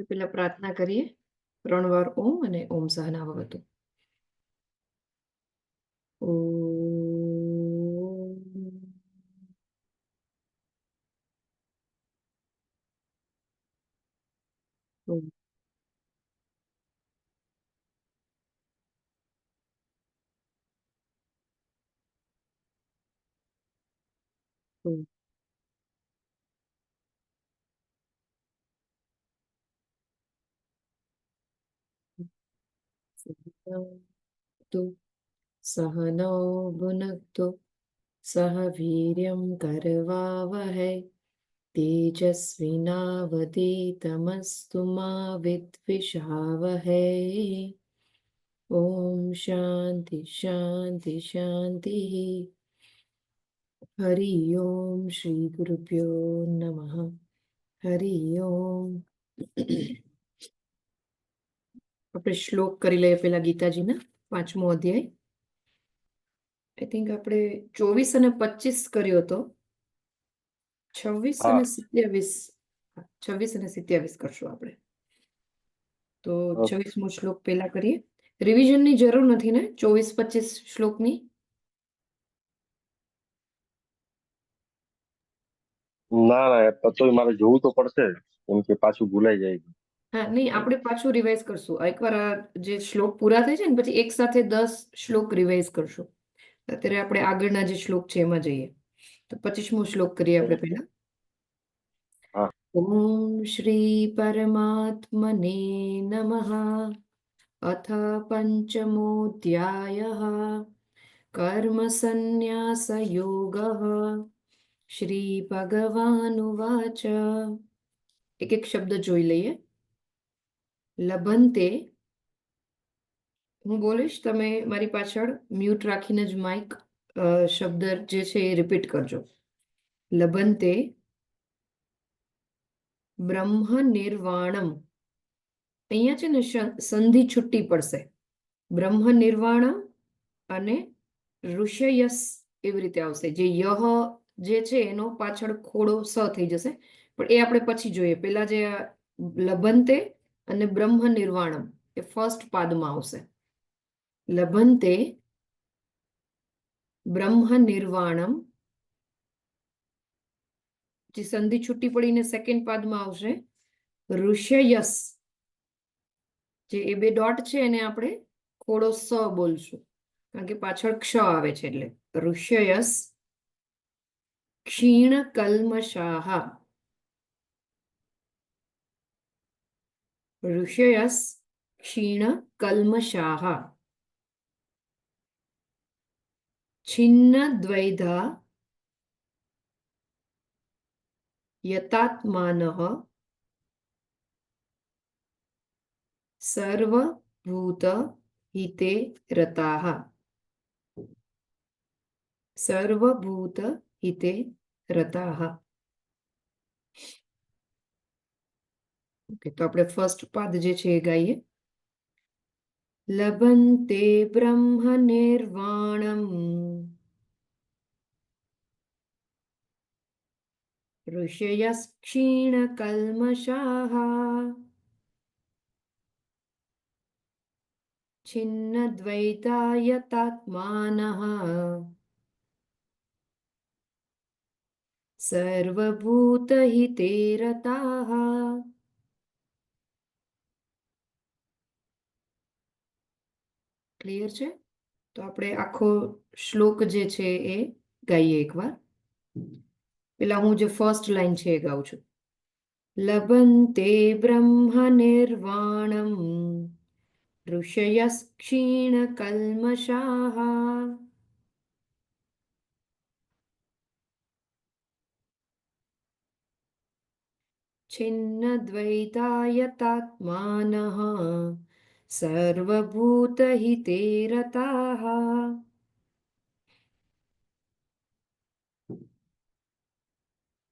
પેલા પ્રાર્થના કરીએ 3 વાર ઓમ અને ઓમ સહના ભવતુ. ઓમ. ઓમ. ઓમ. સહનૌ સહનૌ ભુનક્તુ સહ વીર્યં કરવાવહૈ તેજસ્વિનાવધીતમસ્તુ મા વિદ્વિષાવહૈ. ઓમ શાંતિ શાંતિ શાંતિ. હરિ ઓમ શ્રી ગુરુભ્યો નમઃ. હરિ ઓમ. આપણે શ્લોક કરી લઈએ પેલા ગીતાજીના 5મો અધ્યાય. આઈ થિંક આપણે 24 અને 25 કર્યો હતો. 26 હા અને 27. 26 અને 27 કરશું આપણે. તો ઓકે. 26મો શ્લોક પેલા કરીએ. રિવિઝનની જરૂર નથી ને 24-25 શ્લોકની? ના ના તો મારે જોવું તો પડશે કેમ કે પાછું ભૂલાઈ જાય. હા, નહીં, આપણે પાછું રિવાઇઝ કરશું. એકવાર આ જે શ્લોક પૂરા થાય છે ને પછી એક સાથે 10 શ્લોક રિવાઇઝ કરશું. અત્યારે આપણે આગળના જે શ્લોક છે એમાં જઈએ. તો 25મો શ્લોક કરીએ આપણે પહેલા. હા ઓમ શ્રી પરમાત્મને નમઃ. અથ પંચમોऽધ્યાયઃ કર્મ સંન્યાસ યોગઃ. શ્રી ભગવાનુવાચ. એક એક શબ્દ જોઈ લઈએ. લભંતે, હું બોલીશ, તમે મારી પાછળ મ્યુટ રાખીને જ માઇક શબ્દ જે છે એ રિપીટ કરજો. લભંતે બ્રહ્મ નિર્વાણમ. અહીંયા છે ને સંધિ છૂટી પડશે. બ્રહ્મ નિર્વાણમ અને ઋષયસ એવી રીતે આવશે. જે યહ જે છે એનો પાછળ ખોડો સ થઈ જશે, પણ એ આપણે પછી જોઈએ. પેલા જે લભંતે અને બ્રહ્મ નિર્વાણમ એ ફર્સ્ટ પાદમાં આવશે. લભંતે બ્રહ્મ નિર્વાણમ, જે સંધિ છૂટી પડીને સેકન્ડ પાદમાં આવશે ઋષયસ. જે એ બે ડોટ છે એને આપણે ખોડો સ બોલશું, કારણ કે પાછળ ક્ષ આવે છે. એટલે ઋષયસ ક્ષીણ કલ્મષાહ. ઋષયસ ક્ષીણ કલ્મષાહ. છિન્ન દ્વૈધા યતાત્માનઃ સર્વભૂત હિતે રતાઃ. સર્વભૂત હિતે રતાઃ. ઓકે, તો આપણે ફર્સ્ટ પાદ જે છે એ ગાઈએ. લભંતે બ્રહ્મ નિર્વાણમ ઋષયસ ક્ષીણ કલ્મષાઃ. છિન્ન દ્વૈતા યતાત્માનઃ સર્વભૂત હિતે રતાઃ. ક્લિયર છે? તો આપણે આખો શ્લોક જે છે એ ગાઈએ એકવાર. પેલા હું જે ફર્સ્ટ લાઈન છે એ ગાઉં છું. લભંતે બ્રહ્મ નિર્વાણમ ઋષયસ ક્ષીણ કલ્મષાઃ. છિન્ન દ્વૈતા યતાત્માનઃ સર્વભૂત હિતે રતાઃ.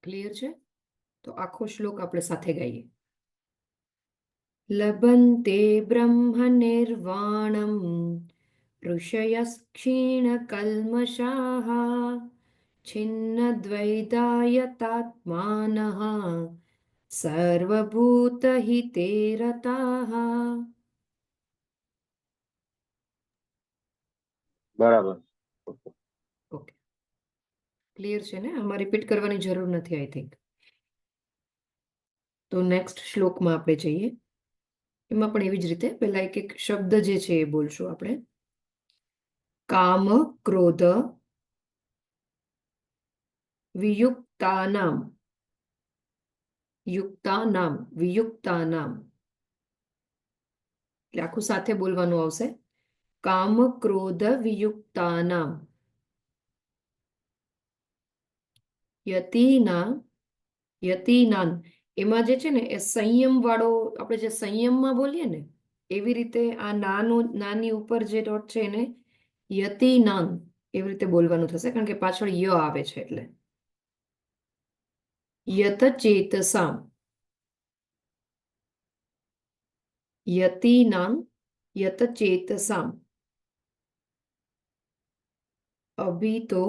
ક્લિયર છે? તો આખો શ્લોક આપણે સાથે ગાઈએ. લભંતે બ્રહ્મ નિર્વાણમ ઋષયસ ક્ષીણ કલ્મષાઃ. છિન્ન દ્વૈતા યતાત્માનઃ સર્વભૂતહિતે રતાઃ. બરાબર. ઓકે, ક્લિયર છે ને? આમાં રિપીટ કરવાની જરૂર નથી, આઈ થિંક. તો નેક્સ્ટ શ્લોકમાં આપણે જઈએ. એમાં પણ એવી જ રીતે પહેલા એક એક શબ્દ જે છે એ બોલશું આપણે. કામ, ક્રોધ, વિયુક્તાનામ. યુક્તાનામ, વિયુક્તાનામ. એટલે આખું સાથે બોલવાનું આવશે. કામ, ક્રોધ, વિયુક્તાનામ. યતિના, યતિનાન. એમાં જે છે ને એ સંયમ વાળો, આપણે જે સંયમમાં બોલીએ ને એવી રીતે આ નાનું, નાની ઉપર જે ડોટ છે એને યતિનાન એવી રીતે બોલવાનું થશે, કારણ કે પાછળ ય આવે છે એટલે. યત ચેતસામ. યતિનામ યત ચેતસામ. અભિતો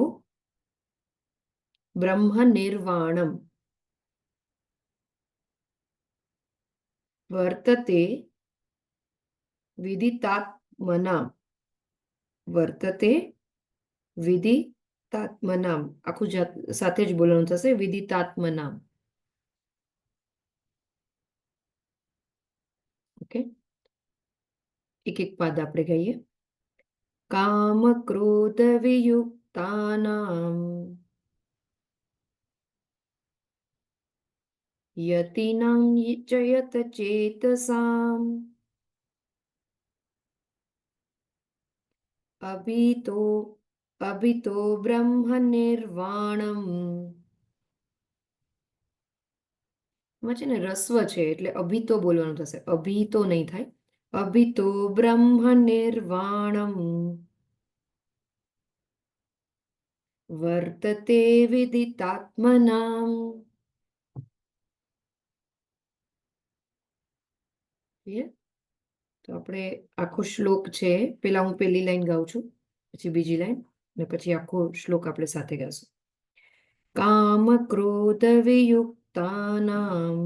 બ્રહ્મ નિર્વાણમ વર્તતે વિદિતાત્મનામ. વર્તતે વિદિતાત્મનામ. આખું સાથે જ બોલવાનું થશે, વિદિતાત્મનામ. ઓકે, એક એક પાદ આપણે કહીએ. કામ, ક્રોધ, વિયુક્તાનામ યતિનામ ચ યત ચેતસામ અભિતો અભિતો બ્રહ્મ નિર્વાણમ. એમાં છે ને રસ્વ છે એટલે અભિતો બોલવાનું થશે, અભિતો નહીં થાય. અભિતો બ્રહ્મ નિર્વાણમ વર્તતે વિદિતાત્મનામ. Clear? તો આપણે આખો શ્લોક છે, પેલા હું પેલી લાઈન ગાઉં છું, પછી બીજી લાઈન, ને પછી આખો શ્લોક આપણે સાથે ગાશું. કામ, ક્રોધ, વિયુક્તાનામ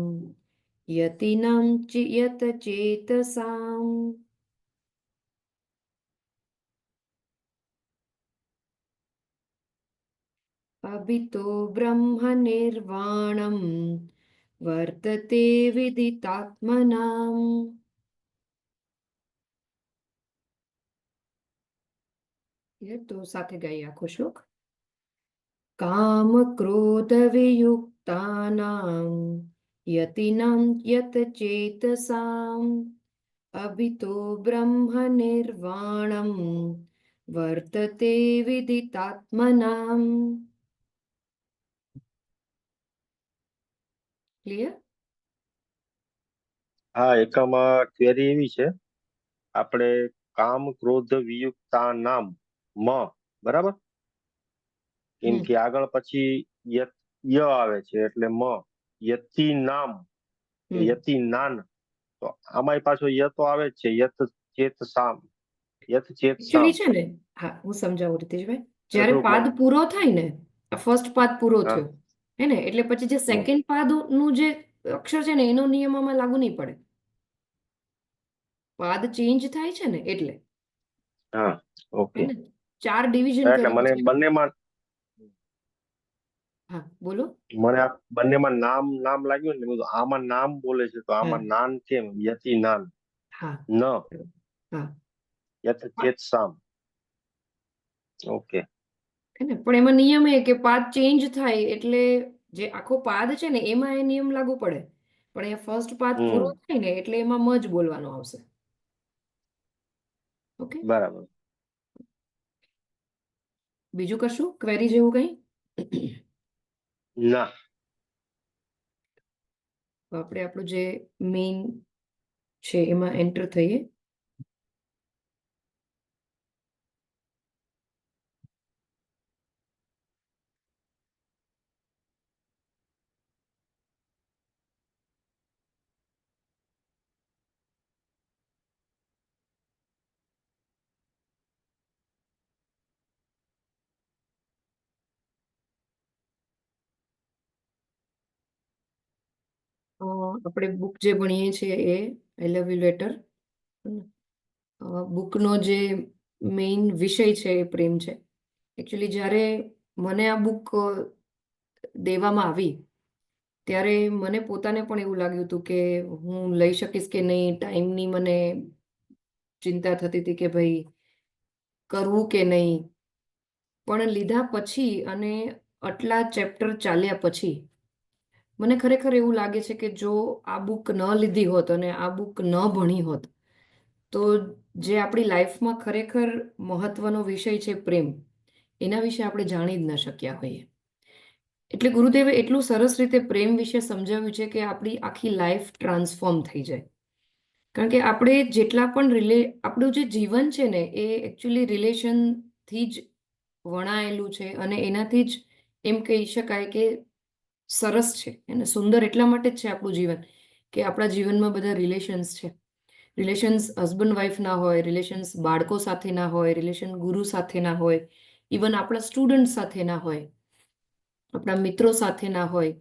યતિનામ યત ચેતસામ અભિતો બ્રહ્મ નિર્વાણમ વર્તતે વિદિતાત્મનામ. તો સાથે ગાઈએ આખો શ્લોક. કામ, ક્રોધ, વિયુક્તાનામ યતિનામ યત ચેતસામ અભિતો બ્રહ્મ નિર્વાણમ વર્તતે વિદિતાત્મનામ. ક્લિયર? હા, એકામાં ક્વેરી એવી છે, આપણે કામ, ક્રોધ, વિયુક્તા નામ મ, બરાબર? કેમ કે આગળ પછી ય આવે છે એટલે મ. યતિ નામ, યતિ નાન. તો આમાંય પાછો ય તો આવે જ છે, યત ચેત સામ, યત ચેત સામ. એકચ્યુઅલી છે ને, હા હું સમજાવું રીતેશભાઈ. જ્યારે પાદ ટૂંકમાં પૂરો થાય ને, ફર્સ્ટ પાદ પૂરો હા. થયો હે ને, એટલે પછી જે હમ. સેકન્ડ પાદ નું જે અક્ષર છે ને એનો નિયમ આમાં લાગુ નહીં પડે. પાદ ચેન્જ થાય છે ને એટલે. હા, હે ઓકે. ને, 4 ડિવિઝન એટલે કર્યું મને છે. બંનેમાં હા બોલો. મને આ બંનેમાં નામ નામ લાગ્યું ને, મેં કીધું આમાં નામ બોલે છે તો હા આમાં નાન કેમ? યતિ નાન હા ન હા. યત ચેત સામ. ઓકે. હે ને, પણ એમાં નિયમ એ કે પાદ ચેન્જ થાય એટલે જે આખો પાદ છે ને એમાં એ નિયમ લાગુ પડે, પણ એ ફર્સ્ટ પાદ પૂરો હમ. થાય ને એટલે એમાં મ જ બોલવાનું આવશે. ઓકે, બરાબર. બીજું કશું ક્વેરી જેવું કઈ? ના. તો આપણે આપણું જે મેઇન છે એમાં એન્ટર થઈએ. આપણે બુક જે ભણીએ છીએ એ આઈ લવ યુ લેટર, બુકનો જે મેઇન વિષય છે એ પ્રેમ છે. એકચ્યુઅલી જ્યારે મને આ બુક દેવામાં આવી ત્યારે મને પોતાને પણ એવું લાગ્યું હતું કે હું લઈ શકીશ કે નહીં. ટાઈમની મને ચિંતા થતી હતી કે ભાઈ કરવું કે નહીં. પણ લીધા પછી અને આટલા ચેપ્ટર ચાલ્યા પછી મને ખરેખર એવું લાગે છે કે જો આ બુક ન લીધી હોત અને આ બુક ન ભણી હોત તો જે આપણી લાઈફમાં ખરેખર મહત્વનો વિષય છે પ્રેમ, એના વિશે આપણે જાણી જ ન શક્યા હોઈએ. એટલે ગુરુદેવે એટલું સરસ રીતે પ્રેમ વિશે સમજાવ્યું છે કે આપણી આખી લાઈફ ટ્રાન્સફોર્મ થઈ જાય. કારણ કે આપણે જેટલા પણ આપણું જે જીવન છે ને એ એકચ્યુઅલી રિલેશનથી જ વણાયેલું છે અને એનાથી જ એમ કહી શકાય કે સરસ છે. અને સુંદર એટલા માટે જ છે આપણું જીવન કે આપણા જીવનમાં બધા રિલેશન્સ છે. રિલેશન્સ હસબન્ડ વાઈફ ના હોય, રિલેશન્સ બાળકો સાથે ના હોય, રિલેશન ગુરુ સાથે ના હોય, ઇવન આપણા સ્ટુડન્ટ સાથે ના હોય, આપણા મિત્રો સાથે ના હોય.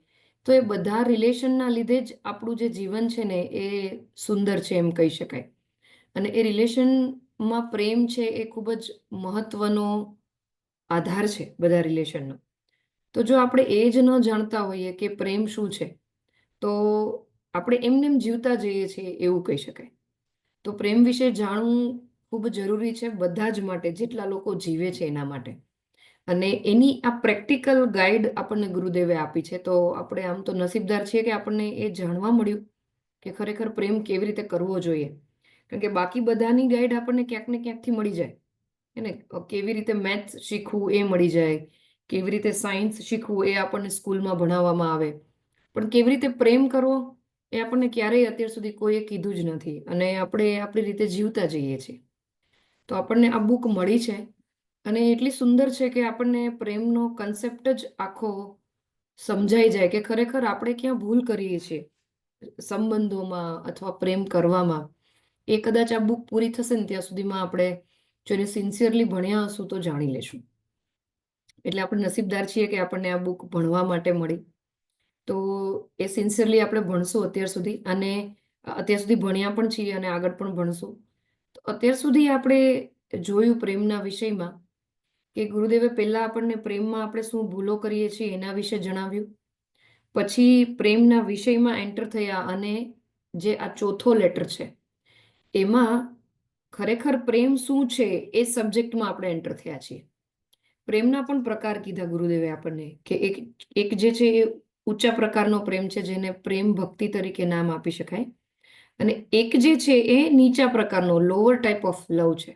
તો એ બધા રિલેશનના લીધે જ આપણું જે જીવન છે ને એ સુંદર છે એમ કહી શકાય. અને એ રિલેશનમાં પ્રેમ છે એ ખૂબ જ મહત્વનો આધાર છે બધા રિલેશનનો. તો જો આપણે એ જ ન જાણતા હોઈએ કે પ્રેમ શું છે તો આપણે એમને એમ જીવતા જઈએ છીએ એવું કહી શકાય. તો પ્રેમ વિશે જાણવું ખૂબ જરૂરી છે બધા જ માટે, જેટલા લોકો જીવે છે એના માટે. અને એની આ પ્રેક્ટિકલ ગાઈડ આપણને ગુરુદેવે આપી છે. તો આપણે આમ તો નસીબદાર છીએ કે આપણને એ જાણવા મળ્યું કે ખરેખર પ્રેમ કેવી રીતે કરવો જોઈએ. કારણ કે બાકી બધાની ગાઈડ આપણને ક્યાંક ને ક્યાંકથી મળી જાય. એને કેવી રીતે મેથ્સ શીખવું એ મળી જાય, કેવી રીતે સાયન્સ શીખવું એ આપણને સ્કૂલમાં ભણાવવામાં આવે. પણ કેવી રીતે પ્રેમ કરવો એ આપણને ક્યારેય અત્યાર સુધી કોઈએ કીધું જ નથી. અને આપણે આપણી રીતે જીવતા જઈએ છીએ. તો આપણને આ બુક મળી છે અને એટલી સુંદર છે કે આપણને પ્રેમનો કન્સેપ્ટ જ આખો સમજાઈ જાય કે ખરેખર આપણે ક્યાં ભૂલ કરીએ છીએ સંબંધોમાં અથવા પ્રેમ કરવામાં. એ કદાચ આ બુક પૂરી થશે ને ત્યાં સુધીમાં આપણે જો એને સિન્સિયરલી ભણ્યા હશું તો જાણી લેશું. એટલે આપણે નસીબદાર છીએ કે આપણને આ બુક ભણવા માટે મળી. તો એ સિન્સિયરલી આપણે ભણશું અત્યાર સુધી, અને અત્યાર સુધી ભણ્યા પણ છીએ અને આગળ પણ ભણશું. તો અત્યાર સુધી આપણે જોયું પ્રેમના વિષયમાં કે ગુરુદેવે પહેલા આપણને પ્રેમમાં આપણે શું ભૂલો કરીએ છીએ એના વિશે જણાવ્યું. પછી પ્રેમના વિષયમાં એન્ટર થયા અને જે આ ચોથો લેટર છે એમાં ખરેખર પ્રેમ શું છે એ સબ્જેક્ટમાં આપણે એન્ટર થયા છીએ. પ્રેમના પણ પ્રકાર કીધા ગુરુદેવે આપણને કે એક જે છે એ ઊંચા પ્રકારનો પ્રેમ છે જેને પ્રેમ ભક્તિ તરીકે નામ આપી શકાય. અને એક જે છે એ નીચા પ્રકારનો લોઅર ટાઈપ ઓફ લવ છે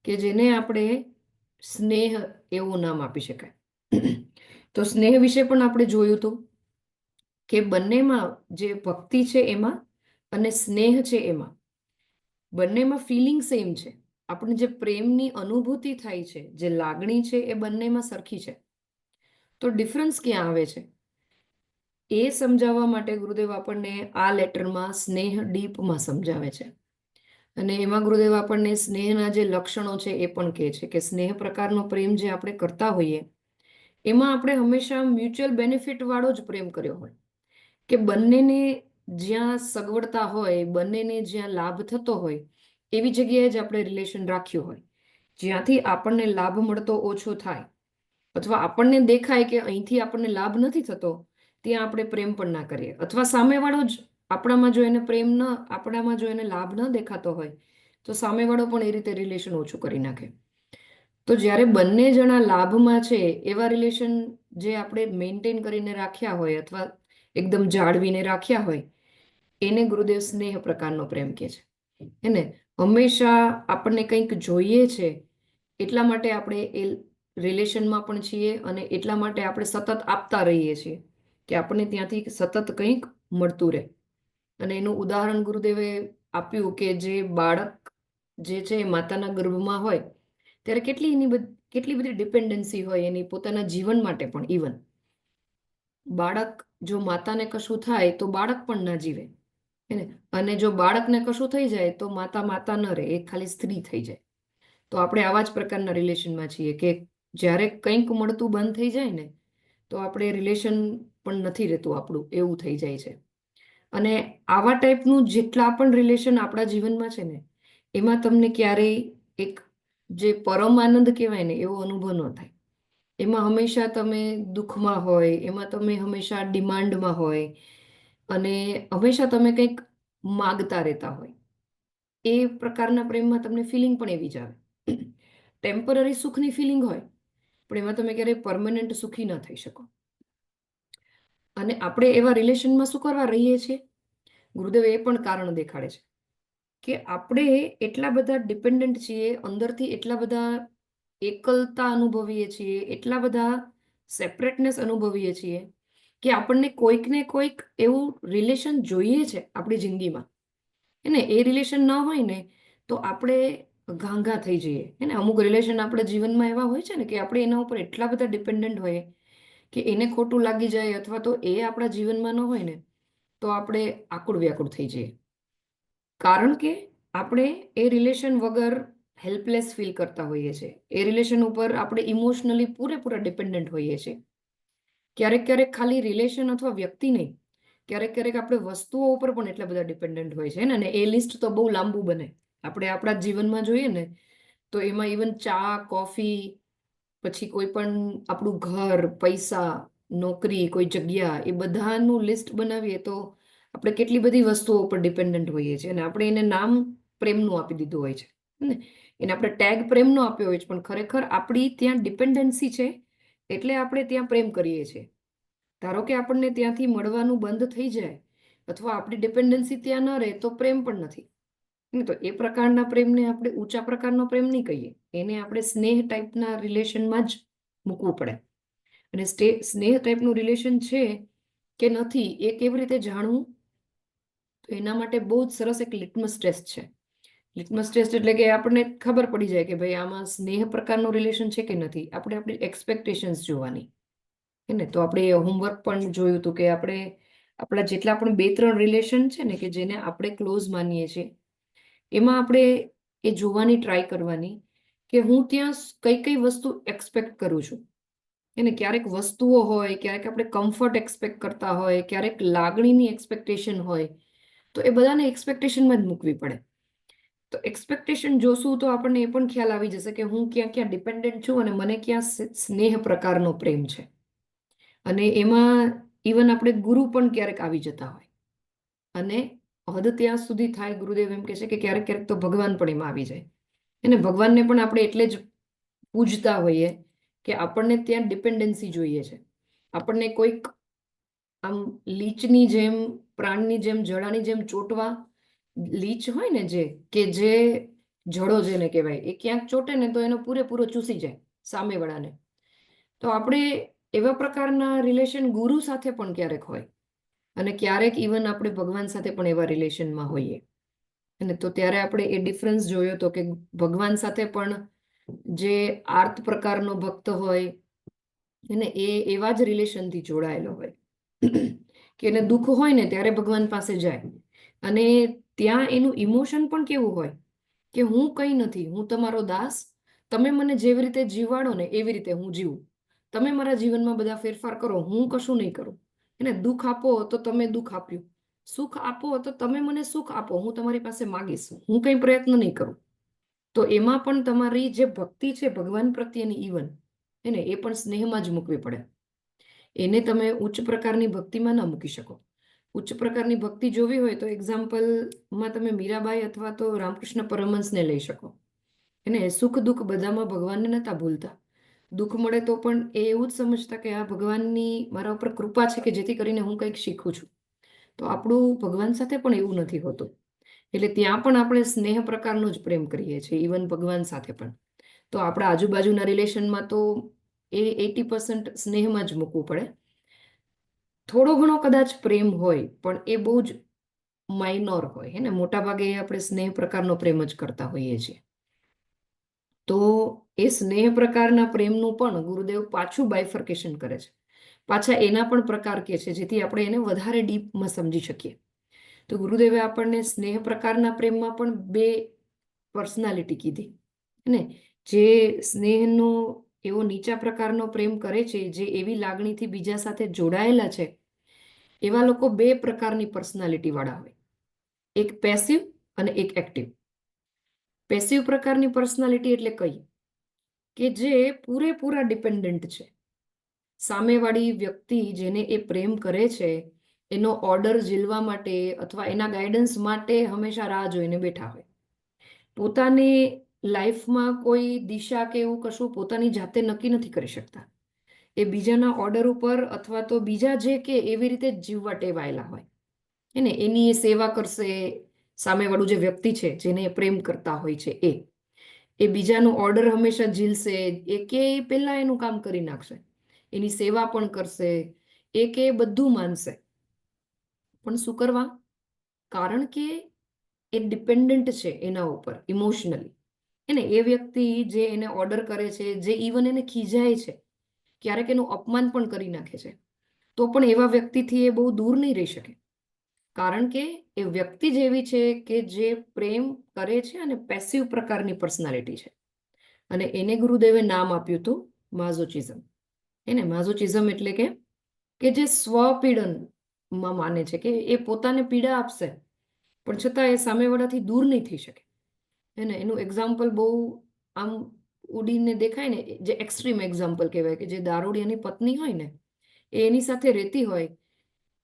કે જેને આપણે સ્નેહ એવું નામ આપી શકાય. તો સ્નેહ વિશે પણ આપણે જોયું હતું કે બંનેમાં જે ભક્તિ છે એમાં અને સ્નેહ છે એમાં બંનેમાં ફિલિંગ સેમ છે. આપણને જે પ્રેમની અનુભૂતિ થાય છે, જે લાગણી છે એ બંનેમાં સરખી છે. તો ડિફરન્સ ક્યાં આવે છે એ સમજાવવા માટે ગુરુદેવ આપણને આ લેટરમાં સ્નેહ ડીપમાં સમજાવે છે. અને એમાં ગુરુદેવ આપણને સ્નેહના જે લક્ષણો છે એ પણ કહે છે કે સ્નેહ પ્રકારનો પ્રેમ જે આપણે કરતા હોઈએ એમાં આપણે હંમેશા મ્યુચ્યુઅલ બેનિફિટ વાળો જ પ્રેમ કર્યો હોય કે બંનેને જ્યાં સગવડતા હોય, બંનેને જ્યાં લાભ થતો હોય એવી જગ્યાએ જ આપણે રિલેશન રાખ્યું હોય. જ્યાંથી આપણને લાભ મળતો ઓછો થાય અથવા આપણને દેખાય કે અહીંથી આપણને લાભ નથી થતો ત્યાં આપણે પ્રેમ પણ ના કરીએ. અથવા સામેવાળો જ આપણામાં જો એને આપણામાં જો એને લાભ ન દેખાતો હોય તો સામેવાળો પણ એ રીતે રિલેશન ઓછું કરી નાખે. તો જ્યારે બંને જણા લાભમાં છે એવા રિલેશન જે આપણે મેન્ટેન કરીને રાખ્યા હોય અથવા એકદમ જાળવીને રાખ્યા હોય એને ગુરુદેવ સ્નેહ પ્રકારનો પ્રેમ કહે છે. એને હંમેશા આપણને કંઈક જોઈએ છે એટલા માટે આપણે એ રિલેશનમાં પણ છીએ અને એટલા માટે આપણે સતત આપતા રહીએ છીએ કે આપણને ત્યાંથી સતત કંઈક મળતું રહે. અને એનું ઉદાહરણ ગુરુદેવે આપ્યું કે જે બાળક જે છે માતાના ગર્ભમાં હોય ત્યારે કેટલી બધી ડિપેન્ડન્સી હોય એની પોતાના જીવન માટે પણ. ઇવન બાળક જો માતાને કશું થાય તો બાળક પણ ના જીવે. અને જો બાળકને કશું થઈ જાય તો માતા ન રહે, એ ખાલી સ્ત્રી થઈ જાય. તો આપણે આવા જ પ્રકારના રિલેશનમાં છીએ કે જ્યારે કંઈક મળતું બંધ થઈ જાય ને તો આપણે રિલેશન પણ નથી રહેતું આપણું, એવું થઈ જાય છે. અને આવા ટાઈપનું જેટલા પણ રિલેશન આપણા જીવનમાં છે ને, એમાં તમને ક્યારેય એક જે પરમ આનંદ કહેવાય ને એવો અનુભવ ન થાય. એમાં હંમેશા તમે દુઃખમાં હોય, એમાં તમે હંમેશા ડિમાન્ડમાં હોય, અને હંમેશા તમે કંઈક માગતા રહેતા હોય. એ પ્રકારના પ્રેમમાં તમને ફિલિંગ પણ એવી જ આવે. ટેમ્પરરી સુખની ફિલિંગ હોય, પણ એમાં તમે ક્યારેય પરમનન્ટ સુખી ન થઈ શકો. અને આપણે એવા રિલેશનમાં શું કરવા રહીએ છીએ? ગુરુદેવ એ પણ કારણ દેખાડે છે કે આપણે એટલા બધા ડિપેન્ડન્ટ છીએ, અંદરથી એટલા બધા એકલતા અનુભવીએ છીએ, એટલા બધા સેપરેટનેસ અનુભવીએ છીએ કે આપણને કોઈક ને કોઈક એવું રિલેશન જોઈએ છે આપણી જિંદગીમાં. એને એ રિલેશન ન હોય ને તો આપણે ઘાંઘા થઈ જઈએ. એને અમુક રિલેશન આપણા જીવનમાં એવા હોય છે ને કે આપણે એના ઉપર એટલા બધા ડિપેન્ડન્ટ હોઈએ કે એને ખોટું લાગી જાય અથવા તો એ આપણા જીવનમાં ન હોય ને તો આપણે આકુળ વ્યાકુળ થઈ જઈએ. કારણ કે આપણે એ રિલેશન વગર હેલ્પલેસ ફીલ કરતા હોઈએ છીએ. એ રિલેશન ઉપર આપણે ઇમોશનલી પૂરેપૂરા ડિપેન્ડન્ટ હોઈએ છીએ. ક્યારેક ક્યારેક ખાલી રિલેશન અથવા વ્યક્તિ નહીં, ક્યારેક ક્યારેક આપણે વસ્તુઓ ઉપર પણ એટલા બધા ડિપેન્ડન્ટ હોય છે ને, અને એ લિસ્ટ તો બહુ લાંબુ બને. આપણે આપણા જીવનમાં જોઈએ ને તો એમાં ઇવન ચા, કોફી, પછી કોઈ પણ આપણું ઘર, પૈસા, નોકરી, કોઈ જગ્યા, એ બધાનું લિસ્ટ બનાવીએ તો આપણે કેટલી બધી વસ્તુઓ ઉપર ડિપેન્ડન્ટ હોઈએ છીએ. અને આપણે એને નામ પ્રેમનું આપી દીધું હોય છે ને, એને આપણે ટેગ પ્રેમનો આપ્યો હોય છે, પણ ખરેખર આપણી ત્યાં ડિપેન્ડન્સી છે એટલે આપણે ત્યાં પ્રેમ કરીએ છીએ. ધારો કે આપણને ત્યાંથી મળવાનું બંધ થઈ જાય અથવા આપણી ડિપેન્ડન્સી ત્યાં ન રહે તો પ્રેમ પણ નથી. તો એ પ્રકારના પ્રેમને આપણે ઊંચા પ્રકારનો પ્રેમ નહીં કહીએ. એને આપણે સ્નેહ ટાઈપના રિલેશનમાં જ મૂકવું પડે. અને સ્નેહ ટાઈપનું રિલેશન છે કે નથી એ કેવી રીતે જાણવું? તો એના માટે બહુ જ સરસ એક લિટમસ ટેસ્ટ છે. લિટમસ ટેસ્ટ એટલે કે આપણને ખબર પડી જાય કે ભાઈ આમાં સ્નેહ પ્રકારનું રિલેશન છે કે નથી. આપણે આપણી એક્સપેક્ટેશન્સ જોવાની. ને તો આપણે હોમવર્ક પણ જોયું હતું કે આપણે આપણા જેટલા પણ 2-3 રિલેશન છે ને કે જેને આપણે ક્લોઝ માનીએ છીએ, એમાં આપણે એ જોવાની ટ્રાય કરવાની કે હું ત્યાં કઈ કઈ વસ્તુ એક્સપેક્ટ કરું છું. એને ક્યારેક વસ્તુઓ હોય, ક્યારેક આપણે કમ્ફર્ટ એક્સપેક્ટ કરતા હોય, ક્યારેક લાગણીની એક્સપેક્ટેશન હોય, તો એ બધાને એક્સપેક્ટેશનમાં જ મૂકવી પડે. તો એક્સપેક્ટેશન જોશું તો આપણને એ પણ ખ્યાલ આવી જશે કે હું ક્યાં ક્યાં ડિપેન્ડન્ટ છું અને મને ક્યાં સ્નેહ પ્રકારનો પ્રેમ છે. અને એમાં ઇવન આપણે ગુરુ પણ ક્યારેક આવી જતા હોય, અને હદ ત્યાં સુધી થાય, ગુરુદેવ એમ કહે છે કે ક્યારેક ક્યારેક તો ભગવાન પણ એમાં આવી જાય. અને ભગવાનને પણ આપણે એટલે જ પૂજતા હોઈએ કે આપણને ત્યાં ડિપેન્ડન્સી જોઈએ છે. આપણને કોઈક આમ લીચની જેમ, પ્રાણની જેમ, જડાની જેમ ચોટવા, લીચ હોય ને જે જડો જેને કહેવાય, એ ક્યાંક ચોટે ને તો એનો પૂરેપૂરો ચૂસી જાય સામેવાળાને. તો આપણે એવા પ્રકારના રિલેશન ગુરુ સાથે પણ ક્યારેક હોય, અને ક્યારેક ઇવન આપણે ભગવાન સાથે પણ એવા રિલેશનમાં હોઈએ. અને તો ત્યારે આપણે એ ડિફરન્સ જોયો તો કે ભગવાન સાથે પણ જે આર્ત પ્રકારનો ભક્ત હોય એને એ એવા જ રિલેશનથી જોડાયેલો હોય કે એને દુઃખ હોય ને ત્યારે ભગવાન પાસે જાય, અને ત્યાં એનું ઇમોશન પણ કેવું હોય કે હું કંઈ નથી, હું તમારો દાસ, તમે મને જેવી રીતે જીવાડો ને એવી રીતે હું જીવું, તમે મારા જીવનમાં બધા ફેરફાર કરો, હું કશું નહીં કરું. એને દુઃખ આપો તો તમે દુઃખ આપ્યું, સુખ આપો તો તમે મને સુખ આપો, હું તમારી પાસે માગીશ, હું કંઈ પ્રયત્ન નહીં કરું. તો એમાં પણ તમારી જે ભક્તિ છે ભગવાન પ્રત્યેની ઇવન, એને એ પણ સ્નેહમાં જ મૂકવી પડે. એને તમે ઉચ્ચ પ્રકારની ભક્તિમાં ન મૂકી શકો. ઉચ્ચ પ્રકારની ભક્તિ જોવી હોય તો એક્ઝામ્પલમાં તમે મીરાબાઈ અથવા તો રામકૃષ્ણ પરમહંસને લઈ શકો. એને સુખ દુઃખ બધામાં ભગવાનને નહોતા ભૂલતા. દુઃખ મળે તો પણ એ એવું જ સમજતા કે આ ભગવાનની મારા ઉપર કૃપા છે કે જેથી કરીને હું કંઈક શીખું છું. તો આપણું ભગવાન સાથે પણ એવું નથી હોતું. એટલે ત્યાં પણ આપણે સ્નેહ પ્રકારનો જ પ્રેમ કરીએ છીએ, ઇવન ભગવાન સાથે પણ. તો આપણા આજુબાજુના રિલેશનમાં તો એ 80% સ્નેહમાં જ મૂકવું પડે. થોડો ઘણો કદાચ પ્રેમ હોય પણ એ બહુ જ માઇનોર હોય. હે ને, મોટા ભાગે આપણે સ્નેહ પ્રકારનો પ્રેમ જ કરતા હોઈએ છીએ. તો એ સ્નેહ પ્રકારના પ્રેમનું પણ ગુરુદેવ પાછું બાયફર્કેશન કરે છે. પાછા એના પણ પ્રકાર કે છે જેથી આપણે એને વધારે ડીપમાં સમજી શકીએ. તો ગુરુદેવે આપણને સ્નેહ પ્રકારના પ્રેમમાં પણ 2 પર્સનાલિટી કીધી ને, જે સ્નેહનો એવો નીચા પ્રકારનો પ્રેમ કરે છે, જે એવી લાગણીથી બીજા સાથે જોડાયેલા છે એવા લોકો બે પ્રકારની પર્સનાલિટી વાળા હોય, એક પેસિવ અને એક એક્ટિવ. પેસિવ પ્રકારની પર્સનાલિટી એટલે કઈ કે જે પૂરેપૂરા ડિપેન્ડન્ટ છે. સામેવાળી વ્યક્તિ જેને એ પ્રેમ કરે છે એનો ઓર્ડર ઝીલવા માટે અથવા એના ગાઈડન્સ માટે હંમેશા રાહ જોઈને બેઠા હોય. પોતાની લાઈફમાં કોઈ દિશા કે એવું કશું પોતાની જાતે નક્કી નથી કરી શકતા. એ બીજાના ઓર્ડર ઉપર અથવા તો બીજા જે કે એવી રીતે જ જીવવા ટેવાયેલા હોય. એને એની એ સેવા કરશે. સામેવાળું જે વ્યક્તિ છે જેને એ પ્રેમ કરતા હોય છે એ બીજાનો ઓર્ડર હંમેશા ઝીલશે. એ કે પહેલા એનું કામ કરી નાખશે, એની સેવા પણ કરશે, એ કે બધું માનશે. પણ શું કરવા? કારણ કે એ ડિપેન્ડન્ટ છે એના ઉપર ઇમોશનલી. એને એ વ્યક્તિ જે એને ઓર્ડર કરે છે, જે ઇવન એને ખીજાય છે, ક્યારેક એનું અપમાન પણ કરી નાખે છે, તો પણ એવા વ્યક્તિથી એ બહુ દૂર નહીં રહી શકે. કારણ કે એ વ્યક્તિ જ એવી છે કે જે પ્રેમ કરે છે અને પેસિવ પ્રકારની પર્સનાલિટી છે. અને એને ગુરુદેવે નામ આપ્યું હતું માઝોચિઝમ. એને માઝોચિઝમ એટલે કે જે સ્વપીડનમાં માને છે કે એ પોતાને પીડા આપશે પણ છતાં એ સામેવાળાથી દૂર નહીં થઈ શકે. એને એનું એક્ઝામ્પલ બહુ આમ ઉડીને દેખાય ને, જે એક્સ્ટ્રીમ એક્ઝામ્પલ કહેવાય કે જે દારૂડિયાની પત્ની હોય ને, એ એની સાથે રહેતી હોય,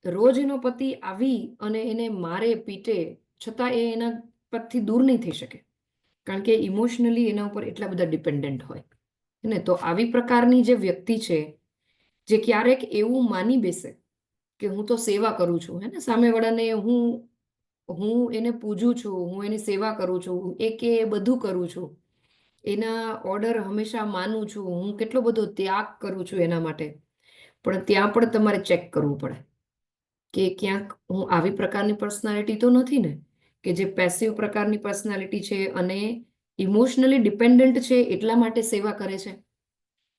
રોજ એનો પતિ આવી અને એને મારે પીટે છતાં એ એના પતિથી દૂર નહીં થઈ શકે, કારણ કે ઇમોશનલી એના ઉપર એટલા બધા ડિપેન્ડન્ટ હોય ને. તો આવી પ્રકારની જે વ્યક્તિ છે જે ક્યારેક એવું માની બેસે કે હું તો સેવા કરું છું, હે ને, સામેવાળાને હું એને પૂજું છું, હું એની સેવા કરું છું, એ કે બધું કરું છું, એના ઓર્ડર હંમેશા માનું છું, હું કેટલો બધો ત્યાગ કરું છું એના માટે. પણ ત્યાં પણ તમારે ચેક કરવું પડે કે ક્યાંક હું આવી પ્રકારની પર્સનાલિટી તો નથી ને, કે જે પેસિવ પ્રકારની પર્સનાલિટી છે અને ઇમોશનલી ડિપેન્ડન્ટ છે એટલા માટે સેવા કરે છે,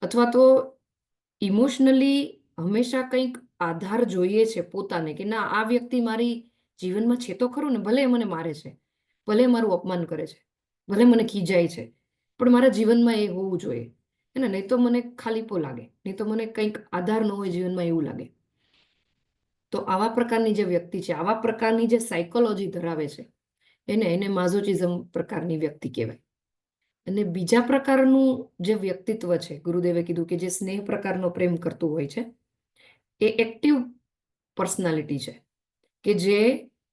અથવા તો ઇમોશનલી હંમેશા કંઈક આધાર જોઈએ છે પોતાને કે ના, આ વ્યક્તિ મારી જીવનમાં છે તો ખરું ને, ભલે મને મારે છે, ભલે મારું અપમાન કરે છે, ભલે મને ખીજાય છે, પણ મારા જીવનમાં એ હોવું જોઈએ. હે ને, નહીં તો મને ખાલીપો લાગે, નહીં તો મને કંઈક આધાર ન હોય જીવનમાં એવું લાગે. તો આવા પ્રકારની જે વ્યક્તિ છે, આવા પ્રકારની જે સાયકોલોજી ધરાવે છે એને માઝોચિઝમ પ્રકારની વ્યક્તિ કહેવાય. અને બીજા પ્રકારનું જે વ્યક્તિત્વ છે, ગુરુદેવે કીધું કે જે સ્નેહ પ્રકારનો પ્રેમ કરતું હોય છે, એ એક્ટિવ પર્સનાલિટી છે કે જે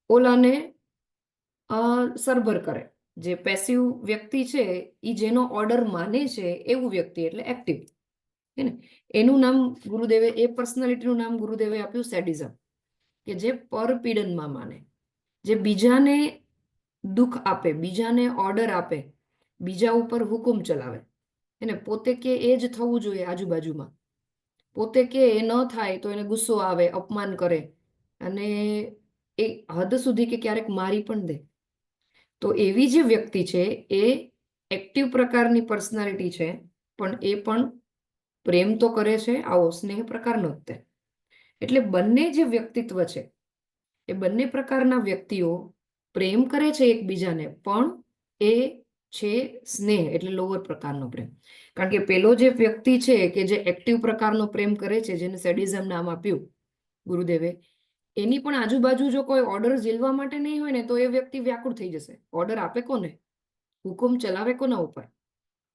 ઓલાને સરભર કરે. જે પેસિવ વ્યક્તિ છે એ જેનો ઓર્ડર માને છે એવું વ્યક્તિ એટલે એક્ટિવ. હે ને, એનું નામ ગુરુદેવે, એ પર્સનાલિટીનું નામ ગુરુદેવે આપ્યું સેડિઝમ, કે જે પરપીડનમાં માને, જે બીજાને દુઃખ આપે, બીજાને ઓર્ડર આપે, બીજા ઉપર હુકુમ ચલાવે. એને પોતે કે એ જ થવું જોઈએ આજુબાજુમાં, પોતે કે એ ન થાય તો એને ગુસ્સો આવે, અપમાન કરે, અને એ હદ સુધી કે ક્યારેક મારી પણ દે. તો એવી જે વ્યક્તિ છે એ એક્ટિવ પ્રકારની પર્સનાલિટી છે, પણ એ પણ પ્રેમ તો કરે છે આવો સ્નેહ પ્રકારનો જ તે. એટલે બંને જે વ્યક્તિત્વ છે એ બંને પ્રકારના વ્યક્તિઓ પ્રેમ કરે છે એકબીજાને, પણ એ છે સ્નેહ એટલે લોઅર પ્રકારનો પ્રેમ. કારણ કે પેલો જે વ્યક્તિ છે કે જે એક્ટિવ પ્રકારનો પ્રેમ કરે છે, જેને સેડિઝમ નામ આપ્યું ગુરુદેવે, એની પણ આજુબાજુ જો કોઈ ઓર્ડર ઝીલવા માટે નહીં હોય ને તો એ વ્યક્તિ વ્યાકુળ થઈ જશે. ઓર્ડર આપે કોને? હુકુમ ચલાવે કોના ઉપર?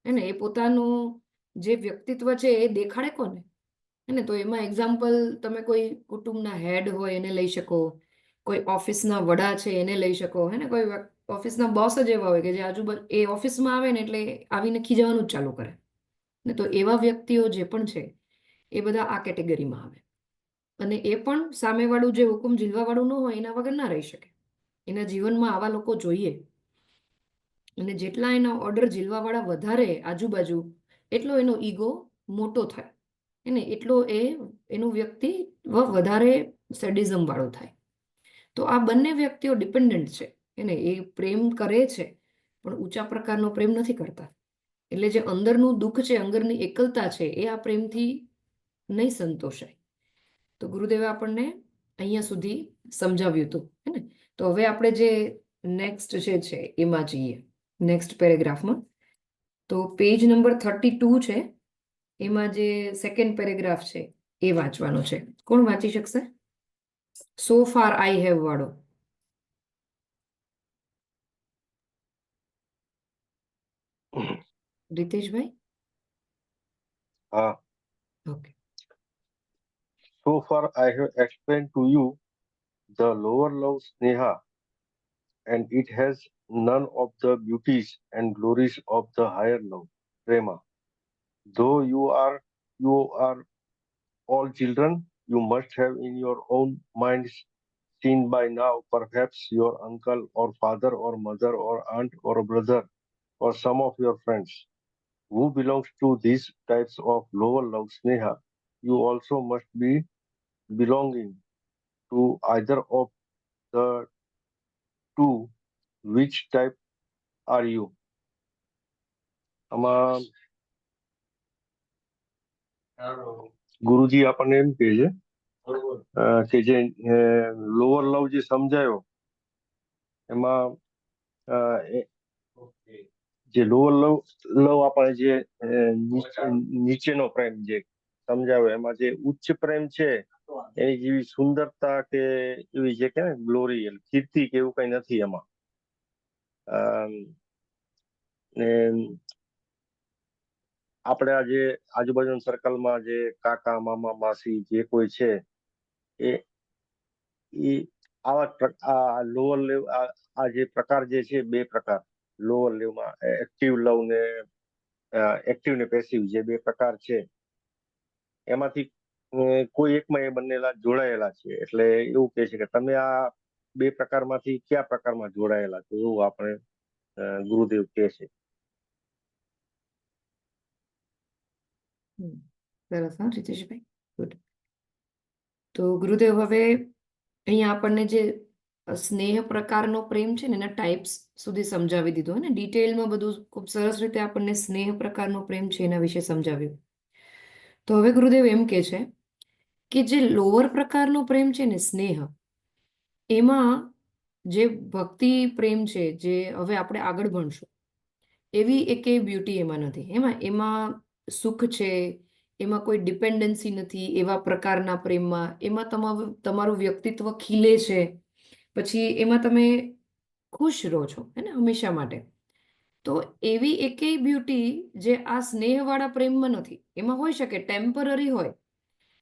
હે ને, એ પોતાનું જે વ્યક્તિત્વ છે એ દેખાડે કોને? હે ને, તો એમાં એક્ઝામ્પલ તમે કોઈ કુટુંબના હેડ હોય એને લઈ શકો, કોઈ ઓફિસના વડા છે એને લઈ શકો, હે ને, કોઈ ઓફિસના બોસ જ એવા હોય કે જે આજુબાજુ એ ઓફિસમાં આવે ને એટલે આવીને ખીજવાનું જ ચાલુ કરે ને. તો એવા વ્યક્તિઓ જે પણ છે એ બધા આ કેટેગરીમાં આવે. અને એ પણ સામેવાળું જે હુકુમ ઝીલવાવાળું ન હોય એના વગર ના રહી શકે. એના જીવનમાં આવા લોકો જોઈએ. અને જેટલા એના ઓર્ડર ઝીલવાવાળા વધારે આજુબાજુ, એટલો એનો ઈગો મોટો થાય, એને એટલો એનું વ્યક્તિ વધારે સેડિઝમ વાળો થાય. તો આ બંને વ્યક્તિઓ ડિપેન્ડન્ટ છે. એને એ પ્રેમ કરે છે પણ ઊંચા પ્રકારનો પ્રેમ નથી કરતા. એટલે જે અંદરનું દુઃખ છે, અંદરની એકલતા છે, એ આ પ્રેમથી નહીં સંતોષાય. તો ગુરુદેવે આપણને અહીંયા સુધી સમજાવ્યું હતું, હે ને. તો હવે આપણે જે નેક્સ્ટ છે એમાં જઈએ, નેક્સ્ટ પેરેગ્રાફમાં. તો પેજ નંબર 32 છે, એમાં જે સેકન્ડ પેરેગ્રાફ છે એ વાંચવાનો છે. કોણ વાંચી શકશે? સો ફાર આઈ હેવ વાળો. રીતેશભાઈ? હા. Okay. So far I have explained to you the lower love sneha, and it has none of the beauties and glories of the higher love prema. Though you are all children, you must have in your own minds seen by now perhaps your uncle or father or mother or aunt or brother or some of your friends who belongs to these types of lower love sneha. You also must be belonging to either of the two. Which type are you? આમાં ગુરુજી આપણને એમ કહે છે કે જે lower લવ જે સમજાયો એમાં જે lower લવ આપણે જે નીચેનો પ્રેમ જે સમજાવ્યો એમાં જે ઉચ્ચ પ્રેમ છે એની જેવી સુંદરતા કે એવી જે કે ગ્લોરી કીર્તિ કે એવું કઈ નથી એમાં. ને આપણે આ જે આજુબાજુના સર્કલમાં જે કાકા મામા માસી જે કોઈ છે એ આવા લોઅર લેવ આ જે પ્રકાર જે છે બે પ્રકાર લોઅર લેવમાં એક્ટિવ લવ ને એક્ટિવ ને પેસિવ જે બે પ્રકાર છે એમાંથી કોઈ એકમાં એ બંને જોડાયેલા છે. એટલે એવું કહે છે કે તમે આ બે પ્રકારમાંથી કયા પ્રકારમાં જોડાયેલા છો એવું આપણે ગુરુદેવ કહે છે. સરસ, હા રીતેશભાઈ, ગુડ. તો ગુરુદેવ હવે અહીંયા આપણને જે સ્નેહ પ્રકારનો પ્રેમ છે ને એના ટાઈપ્સ સુધી સમજાવી દીધું અને ડિટેલમાં બધું ખૂબ સરસ રીતે આપણને સ્નેહ પ્રકારનો પ્રેમ છે એના વિશે સમજાવ્યું. તો હવે ગુરુદેવ એમ કે છે કે જે લોઅર પ્રકારનો પ્રેમ છે ને સ્નેહ, એમાં જે ભક્તિ પ્રેમ છે જે હવે આપણે આગળ ભણશું એવી એકેય બ્યુટી એમાં નથી. એમાં સુખ છે, એમાં કોઈ ડિપેન્ડન્સી નથી એવા પ્રકારના પ્રેમમાં. એમાં તમારું વ્યક્તિત્વ ખીલે છે, પછી એમાં તમે ખુશ રહો છો હંમેશા માટે. તો એવી એકેય બ્યુટી જે આ સ્નેહવાળા પ્રેમમાં નથી. એમાં હોઈ શકે ટેમ્પરરી હોય,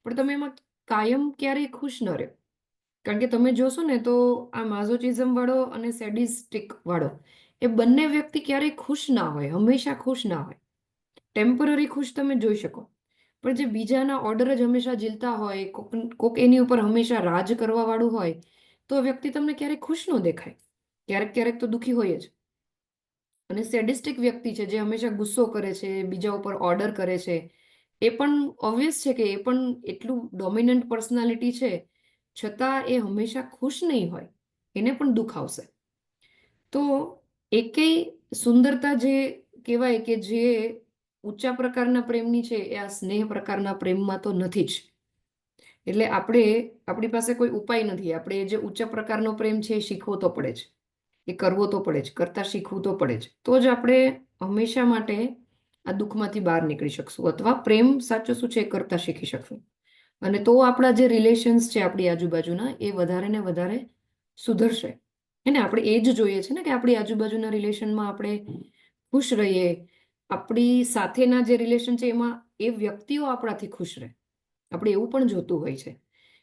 પણ તમે એમાં કાયમ ક્યારેય ખુશ ન રહો. કારણ કે તમે જોશો ને તો આ માઝોચિઝમ વાળો અને સેડિસ્ટિક વાળો એ બંને વ્યક્તિ ક્યારેય ખુશ ના હોય, હંમેશા ખુશ ના હોય. ટેમ્પરરી ખુશ તમે જોઈ શકો, પણ જે બીજાના ઓર્ડર જ હંમેશા ઝીલતા હોય, કોક એની ઉપર હંમેશા રાજ કરવા વાળું હોય, તો વ્યક્તિ તમને ક્યારેય ખુશ ન દેખાય. ક્યારેક ક્યારેક તો દુઃખી હોય જ. અને સેડિસ્ટિક વ્યક્તિ છે જે હંમેશા ગુસ્સો કરે છે, બીજા ઉપર ઓર્ડર કરે છે, એ પણ ઓબ્વિયસ છે કે એ પણ એટલું ડોમિનન્ટ પર્સનાલિટી છે, છતાં એ હંમેશા ખુશ નહીં હોય, એને પણ દુઃખ આવશે. તો એકેય સુંદરતા જે કહેવાય કે જે ઊંચા પ્રકારના પ્રેમની છે એ આ સ્નેહ પ્રકારના પ્રેમમાં તો નથી જ. એટલે આપણી પાસે કોઈ ઉપાય નથી. આપણે જે ઊંચા પ્રકારનો પ્રેમ છે એ શીખવો તો પડે જ, એ કરવો તો પડે જ, કરતા શીખવું તો પડે જ. તો જ આપણે હંમેશા માટે આ દુઃખમાંથી બહાર નીકળી શકશું, અથવા પ્રેમ સાચો શું છે એ કરતા શીખી શકશું. અને તો આપણા જે રિલેશન્સ છે આપણી આજુબાજુના એ વધારે ને વધારે સુધરશે. આપણે એ જ જોઈએ છે ને કે આપણી આજુબાજુના રિલેશનમાં આપણે ખુશ રહીએ. આપણી સાથેના જે રિલેશન છે એમાં એ વ્યક્તિઓ આપણાથી ખુશ રહે. આપણે એવું પણ જોતું હોય છે.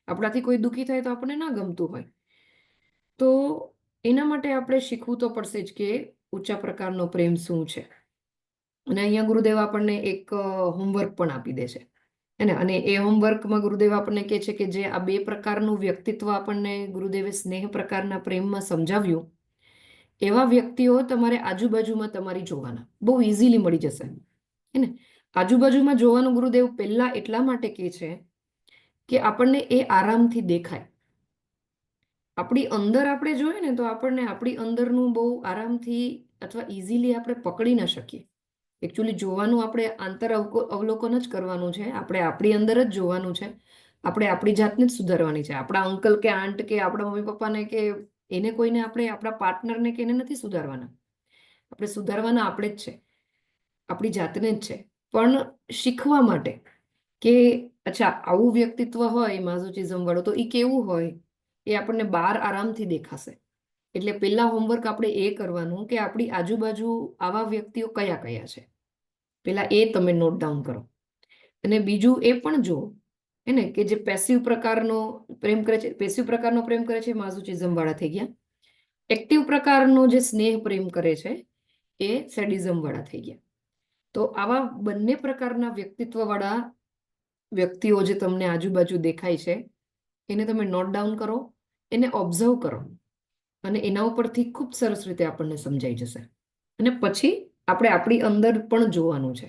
આપણાથી કોઈ દુઃખી થાય તો આપણને ના ગમતું હોય. તો એના માટે આપણે શીખવું તો પડશે જ કે ઊંચા પ્રકારનો પ્રેમ શું છે. અને અહીંયા ગુરુદેવ આપણને એક હોમવર્ક પણ આપી દે છે. અને એ હોમવર્કમાં ગુરુદેવ આપણને કહે છે કે જે આ બે પ્રકારનું વ્યક્તિત્વ આપણને ગુરુદેવે સ્નેહ પ્રકારના પ્રેમમાં સમજાવ્યું, એવા વ્યક્તિઓ તમારે આજુબાજુમાં તમારી જોવાના. બહુ ઇઝીલી મળી જશે. આજુબાજુમાં જોવાનું ગુરુદેવ પહેલા એટલા માટે કહે છે કે આપણને એ આરામથી દેખાય. આપણી અંદર આપણે જોઈએ ને તો આપણને આપણી અંદરનું બહુ આરામથી અથવા ઇઝીલી આપણે પકડી ન શકીએ. એકચ્યુઅલી જોવાનું આપણે આંતર અવલોકન જ કરવાનું છે. આપણે આપણી અંદર જ જોવાનું છે. આપણે આપણી જાતને જ સુધારવાની છે. આપણા અંકલ કે આંટ કે આપણા મમ્મી પપ્પાને કે એને કોઈને આપણે આપણા પાર્ટનરને કે એને નથી સુધારવાના. આપણે સુધારવાના આપણે જ છે, આપણી જાતને જ છે. પણ શીખવા માટે કે અચ્છા આવું વ્યક્તિત્વ હોય માઝોચિઝમ વાળું તો એ કેવું હોય, એ આપણને બહાર આરામથી દેખાશે. એટલે પહેલા હોમવર્ક આપણે એ કરવાનું કે આપણી આજુબાજુ આવા વ્યક્તિઓ કયા કયા છે, પહેલા એ તમે નોટ ડાઉન કરો. અને બીજું એ પણ જુઓ એને કે જે પેસિવ પ્રકારનો પ્રેમ કરે છે, પેસિવ પ્રકારનો પ્રેમ કરે છે માઝોચિઝમ વાળા થઈ ગયા. એક્ટિવ પ્રકારનો જે સ્નેહ પ્રેમ કરે છે એ સેડિઝમ વાળા થઈ ગયા. તો આવા બંને પ્રકારના વ્યક્તિત્વ વાળા વ્યક્તિઓ જે તમને આજુબાજુ દેખાય છે એને તમે નોટ ડાઉન કરો, એને ઓબ્ઝર્વ કરો, અને એના ઉપરથી ખૂબ સરસ રીતે આપણને સમજાઈ જશે. અને પછી આપણે આપણી અંદર પણ જોવાનું છે.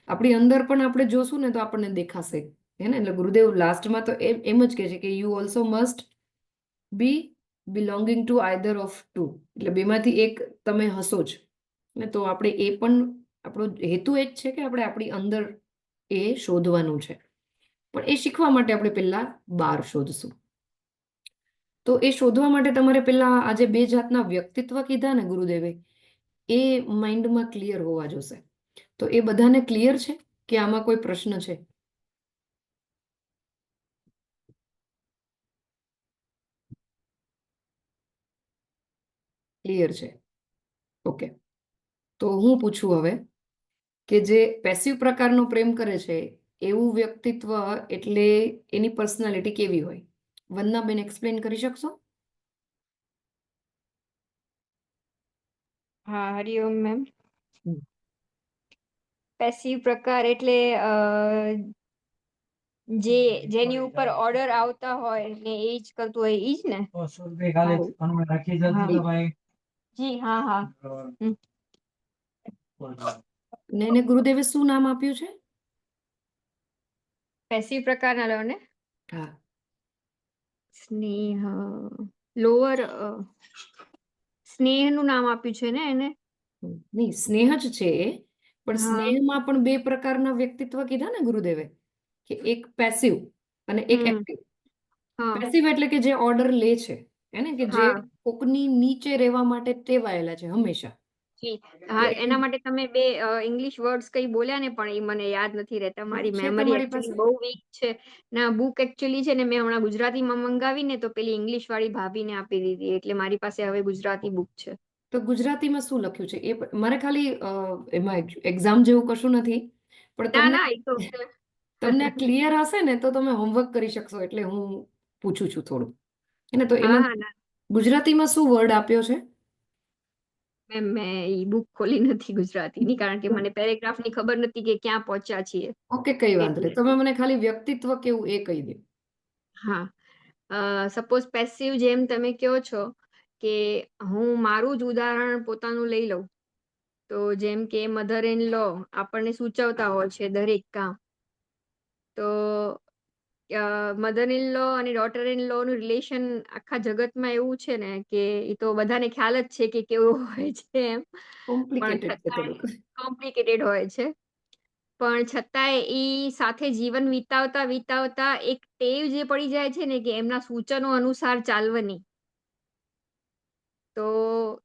આપણી અંદર પણ આપણે જોશું ને તો આપણને દેખાશે. હે ને? એટલે ગુરુદેવ લાસ્ટમાં તો એમ જ કહે છે કે you also must be belonging to either of two. એટલે બેમાંથી એક તમે હશો જ. ને તો આપણે એ પણ, આપણો હેતુ એ જ છે કે આપણે આપણી અંદર એ શોધવાનું છે. પણ એ શીખવા માટે આપણે પહેલા બહાર શોધશું. તો એ શોધવા માટે તમારે પહેલા આ જે બે જાતના વ્યક્તિત્વ કીધા ને ગુરુદેવે, એ માઇન્ડમાં ક્લિયર હોવા જોશે. તો એ બધાને ક્લિયર છે કે આમાં કોઈ પ્રશ્ન છે? ક્લિયર છે? ઓકે. તો હું પૂછું હવે કે જે પેસિવ પ્રકારનો પ્રેમ કરે છે એવું વ્યક્તિત્વ એટલે એની પર્સનાલિટી કેવી હોય? વંદનાબેન એક્સપ્લેન કરી શકશો? હા, હરિઓમ મેમ. હમ. પેસિવ પ્રકાર એટલે જેની ઉપર ઓર્ડર આવતા હોય ને એ જ કરતું હોય, ઈ જ ને? જી હા હા. ને એને ગુરુદેવે શું નામ આપ્યું છે? પેસિવ પ્રકારના લો ને હા. સ્નેહ, લોઅર સ્નેહનું નામ આપ્યું છે ને એને? નહીં, સ્નેહ જ છે એ, પણ હા. સ્નેહમાં પણ બે પ્રકારના વ્યક્તિત્વ કીધા ને ગુરુદેવે, કે એક પેસિવ અને એક એક્ટિવ. હા પેસિવ એટલે કે જે ઓર્ડર લે છે, એને કે જે હા કોકની નીચે રહેવા માટે ટેવાયેલા છે હંમેશા. જી તો હા, એની એના માટે તમે બે ઇંગ્લિશ વર્ડ્સ કઈ બોલ્યા ને, પણ એ મને યાદ નથી રહેતા. મારી છે મેમરી તમારી પાસે? એકચ્યુઅલી બહુ વીક છે. ના, બુક એકચ્યુઅલી છે ને મેં હમણાં ગુજરાતીમાં મંગાવી ને તો પેલી ઇંગ્લિશ વાળી ભાભીને આપી દીધી, એટલે મારી પાસે હવે ગુજરાતી બુક છે. તો ગુજરાતીમાં શું લખ્યું છે એ મારે ખાલી એમાં એક્ઝામ જેવું કશું નથી, પણ ના તમને ના, એ તો છે. તમને આ ક્લિયર હશે ને તો તમે હોમવર્ક કરી શકશો, એટલે હું પૂછું છું થોડું. એને તો હા એમાં હા ના ગુજરાતીમાં શું વર્ડ આપ્યો છે? મેં એ બુક ખોલી નથી ગુજરાતીની, કારણ કે મને પેરેગ્રાફની ખબર નથી કે ક્યાં પહોંચ્યા છીએ. ઓકે, કઈ વાંધો એટલે નહીં. તમે મને ખાલી વ્યક્તિત્વ કેવું એ કહી દો. હા, સપોઝ પેસિવ જેમ તમે કહો છો, કે હું મારું જ ઉદાહરણ પોતાનું લઈ લઉં તો જેમ કે મધર ઇન લો આપણને સૂચવતા હોય છે દરેક કામ. તો મધર ઇન લો અને ડોટર ઇન લો નું રિલેશન આખા જગતમાં એવું છે ને કે એ તો બધાને ખ્યાલ જ છે કે કેવું હોય છે એમ. પણ કોમ્પ્લિકેટેડ છે છતાંય થોડુંક. કોમ્પ્લિકેટેડ હોય છે. પણ છતાંય ઈ સાથે જીવન વિતાવતા વિતાવતા એક ટેવ જે પડી જાય છે ને કે એમના સૂચનો અનુસાર ચાલવાની. તો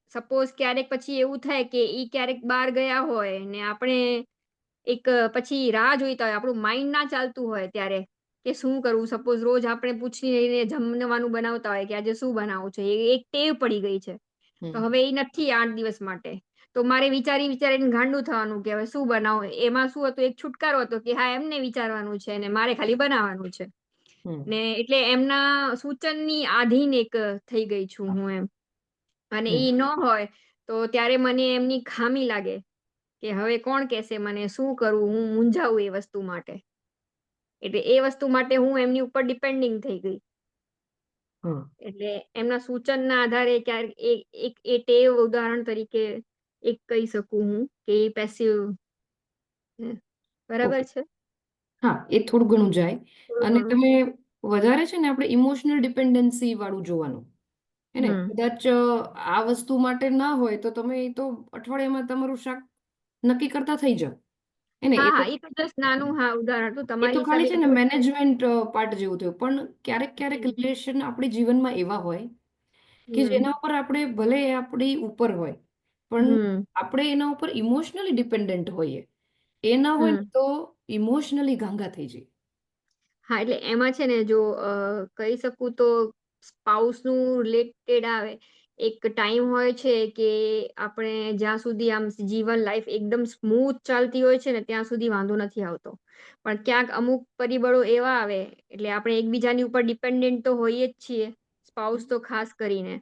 સપોઝ ક્યારેક પછી એવું થાય કે ઈ ક્યારેક બહાર ગયા હોય ને આપણે એક પછી રાહ જોઈતા હોય, આપણું માઇન્ડ ના ચાલતું હોય ત્યારે કે શું કરવું. સપોઝ રોજ આપણે પૂછીને જમવાનું બનાવતા હોય કે આજે શું બનાવવું છે, એ એક ટેવ પડી ગઈ છે. તો હમ. હવે એ નથી 8 દિવસ માટે, તો મારે વિચારીને ગાંડું થવાનું કે હવે શું બનાવું. એમાં શું હતું, એક છુટકારો હતો કે હા, એમને વિચારવાનું છે ને મારે ખાલી બનાવવાનું છે. હમ. ને એટલે એમના સૂચનની આધીન એક થઈ ગઈ છું હું એમ. અને હમ. ઈ ન હોય તો ત્યારે મને એમની ખામી લાગે કે હવે કોણ કહેશે મને શું કરવું, હું મૂંઝાવું એ વસ્તુ માટે. એટલે એ વસ્તુ માટે હું એમની ઉપર ડિપેન્ડિંગ થઈ ગઈ. હા. એટલે એમના સૂચનના આધારે ક્યારેક એ ટેવ ઉદાહરણ તરીકે એક કહી શકું હું કે એ પેસિવ. બરાબર ઓકે. છે? હા, એ થોડું ઘણું જાય. થોડું અને ઘણું. તમે વધારે છે ને આપણે ઇમોશનલ ડિપેન્ડન્સી વાળું જોવાનું. હે ને? હમ કદાચ આ વસ્તુ માટે ના હોય તો તમે એ તો અઠવાડિયામાં તમારું શાક નક્કી કરતા થઈ જાઓ. હે ને? હા એ તો હા, એ તો જસ્ટ નાનું હા ઉદાહરણ હતું એ તો તમારી ખાલી હિસાબે. છે ને મેનેજમેન્ટ પાર્ટ જેવું થયું. પણ ક્યારેક ક્યારેક હમ રિલેશન આપણી જીવનમાં એવા હોય કે હમ જેના ઉપર આપણે ભલે એ આપણી ઉપર હોય, પણ હમ આપણે એના ઉપર ઇમોશનલી ડિપેન્ડન્ટ હોઈએ. એ ના હોય ને હમ. તો ઇમોશનલી ગાંગા થઈ જાય. હા, એટલે એમાં છે ને જો કહી શકું તો સ્પાઉસનું રિલેટેડ આવે એક ટાઈમ હોય છે કે આપણે જ્યાં સુધી આમ જીવન લાઈફ એકદમ સ્મૂથ ચાલતી હોય છે ને ત્યાં સુધી વાંધો નથી આવતો. પણ ક્યાંક અમુક પરિબળો એવા આવે એટલે આપણે એકબીજાની ઉપર ડિપેન્ડન્ટ તો હોઈએ જ છીએ, સ્પાઉસ તો ખાસ કરીને.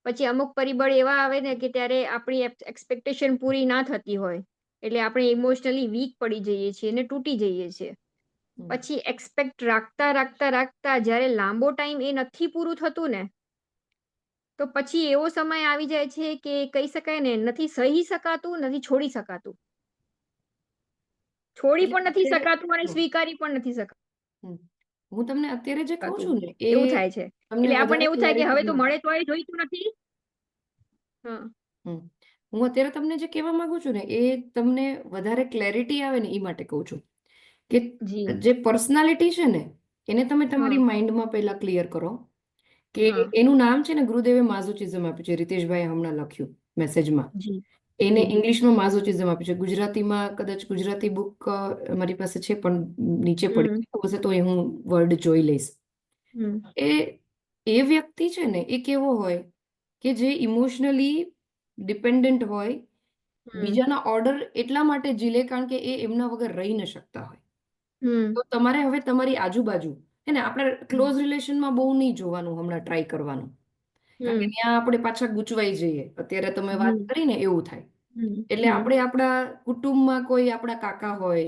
પછી અમુક પરિબળ એવા આવે ને કે ત્યારે આપણી એક્સપેક્ટેશન પૂરી ના થતી હોય. એટલે આપણે ઇમોશનલી વીક પડી જઈએ છીએ અને તૂટી જઈએ છીએ. હમ. પછી એક્સપેક્ટ રાખતા જ્યારે લાંબો ટાઈમ એ નથી પૂરું થતું ને તો પછી એવો સમય આવી જાય છે કે કહી શકાય ને નથી સહી શકાતું, નથી છોડી શકાતું. છોડી એટલે પણ નથી અત્યારે શકાતું અને હમ, સ્વીકારી પણ નથી હમ. હું તમને અત્યારે જે કહું શકાતું. છું ને એ એવું થાય છે. તમને એટલે આપણને વધારે એવું થાય કે હવે ક્લેરિટી તો માટે મળે તોય જોઈતું નથી. હા. હમ. હું અત્યારે તમને જે કહેવા માંગુ છું ને એ તમને વધારે ક્લેરિટી આવે ને એ માટે કહું છું કે જી. જે પર્સનાલિટી છે ને એને તમે હા. તમારી માઇન્ડમાં પહેલા ક્લિયર કરો કે હા. એનું નામ છે ને ગુરુદેવે માઝોચિઝમ આપ્યું છે. રીતેશભાઈ હમણાં લખ્યું મેસેજમાં. જી. એને જી. ઇંગ્લિશમાં માઝોચિઝમ આપ્યું છે. ગુજરાતીમાં કદાચ ગુજરાતી બુક મારી પાસે છે પણ નીચે પડી હમ. હશે તો એ હું વર્ડ જોઈ લઈશ. હમ. એ વ્યક્તિ છે ને એ કેવો હોય કે જે ઇમોશનલી ડિપેન્ડન્ટ હોય, હમ. બીજાના ઓર્ડર એટલા માટે ઝીલે કારણ કે એ એમના વગર રહી ન શકતા હોય. હમ. તો તમારે હવે તમારી આજુબાજુ હે ને આપણે હમ. ક્લોઝ રિલેશનમાં બહુ નહીં જોવાનું હમણાં ટ્રાય કરવાનું. કારણ કે હમ. ત્યાં આપણે પાછા ગૂંચવાઈ જઈએ. અત્યારે તમે વાત હમ. કરીને એવું થાય. હમ. એટલે આપણે આપણા કુટુંબમાં કોઈ આપણા કાકા હોય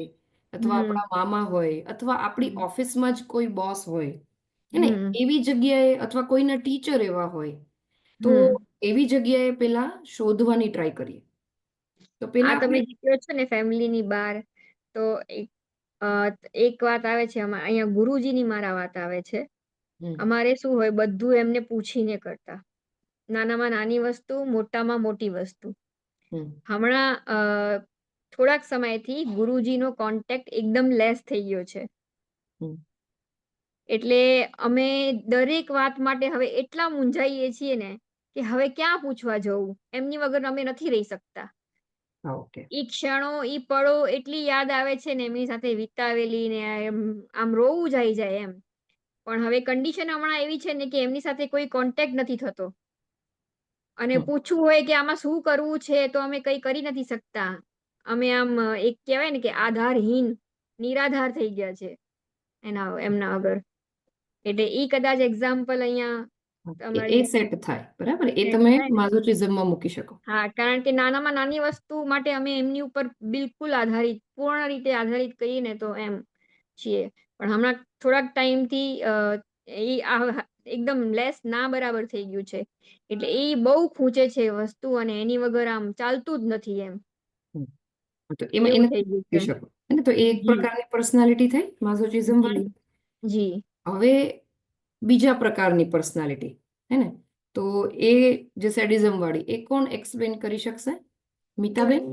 અથવા હમ. આપણા મામા હોય અથવા આપણી હમ. ઓફિસમાં જ કોઈ બોસ હોય હે ને હમ. એવી જગ્યાએ અથવા કોઈના ટીચર એવા હોય તો હમ. એવી જગ્યાએ પેલા શોધવાની ટ્રાય કરીએ. તો આ પેલા તમે આપણે જે કહો છો ને ફેમિલીની બહાર તો એક અ, એક વાત આવે છે અહીંયા ગુરુજીની મારા વાત આવે છે. હમ, અમારે શું હોય બધું એમને પૂછીને કરતા. નાનામાં નાની વસ્તુ, મોટામાં મોટી વસ્તુ. હમ, હમણાં થોડાક સમયથી ગુરુજીનો કોન્ટેક્ટ એકદમ લેસ થઈ ગયો છે. હમ. એટલે અમે દરેક વાત માટે હવે એટલા મૂંઝાઈએ છીએ ને કે હવે ક્યાં પૂછવા જવું એમની વગર અમે નથી રહી શકતા. હા, ઓકે. ઈ ક્ષણો, ઈ પળો એટલી યાદ આવે છે ને એમની સાથે વિતાવેલી ને એમ આમ રોવું જ આઈ જાય એમ. પણ હવે કન્ડિશન હમણાં એવી છે ને કે એમની સાથે કોઈ કોન્ટેક્ટ નથી થતો. અને હમ, પૂછવું હોય કે આમાં શું કરવું છે તો અમે કઈ કરી નથી શકતા. અમે આમ એક કહેવાય ને કે આધારહીન, નિરાધાર થઈ ગયા છે એમના વગર. એટલે ઈ કદાચ એક્ઝામ્પલ અહીંયા એ તમારી સેટ થાય બરાબર એ સેટ તમે થાય ને. માઝોચિઝમમાં મૂકી શકો. હા, કારણ કે નાનામાં નાની વસ્તુ માટે અમે એમની ઉપર બિલકુલ આધારિત, પૂર્ણ રીતે આધારિત કહીએ ને તો એમ છીએ. પણ હમણાં થોડાક ટાઈમથી એકદમ લેસ ના બરાબર થઈ ગયું છે. એટલે એ બહુ ખૂંચે છે વસ્તુ અને એની વગર આમ ચાલતું જ નથી એમ. હમ. તો એમાં એવું એને થઈ ગયું છે. મૂકી શકો હે ને તો એ એક જી. પ્રકારની પર્સનાલિટી થઈ માઝોચિઝમ જી. વાળી. જી. હવે બીજા પ્રકારની પર્સનાલિટી હે ને તો એ જે સેડિઝમ વાળી એ કોણ એક્સપ્લેન કરી શકશે? મીતાબેન?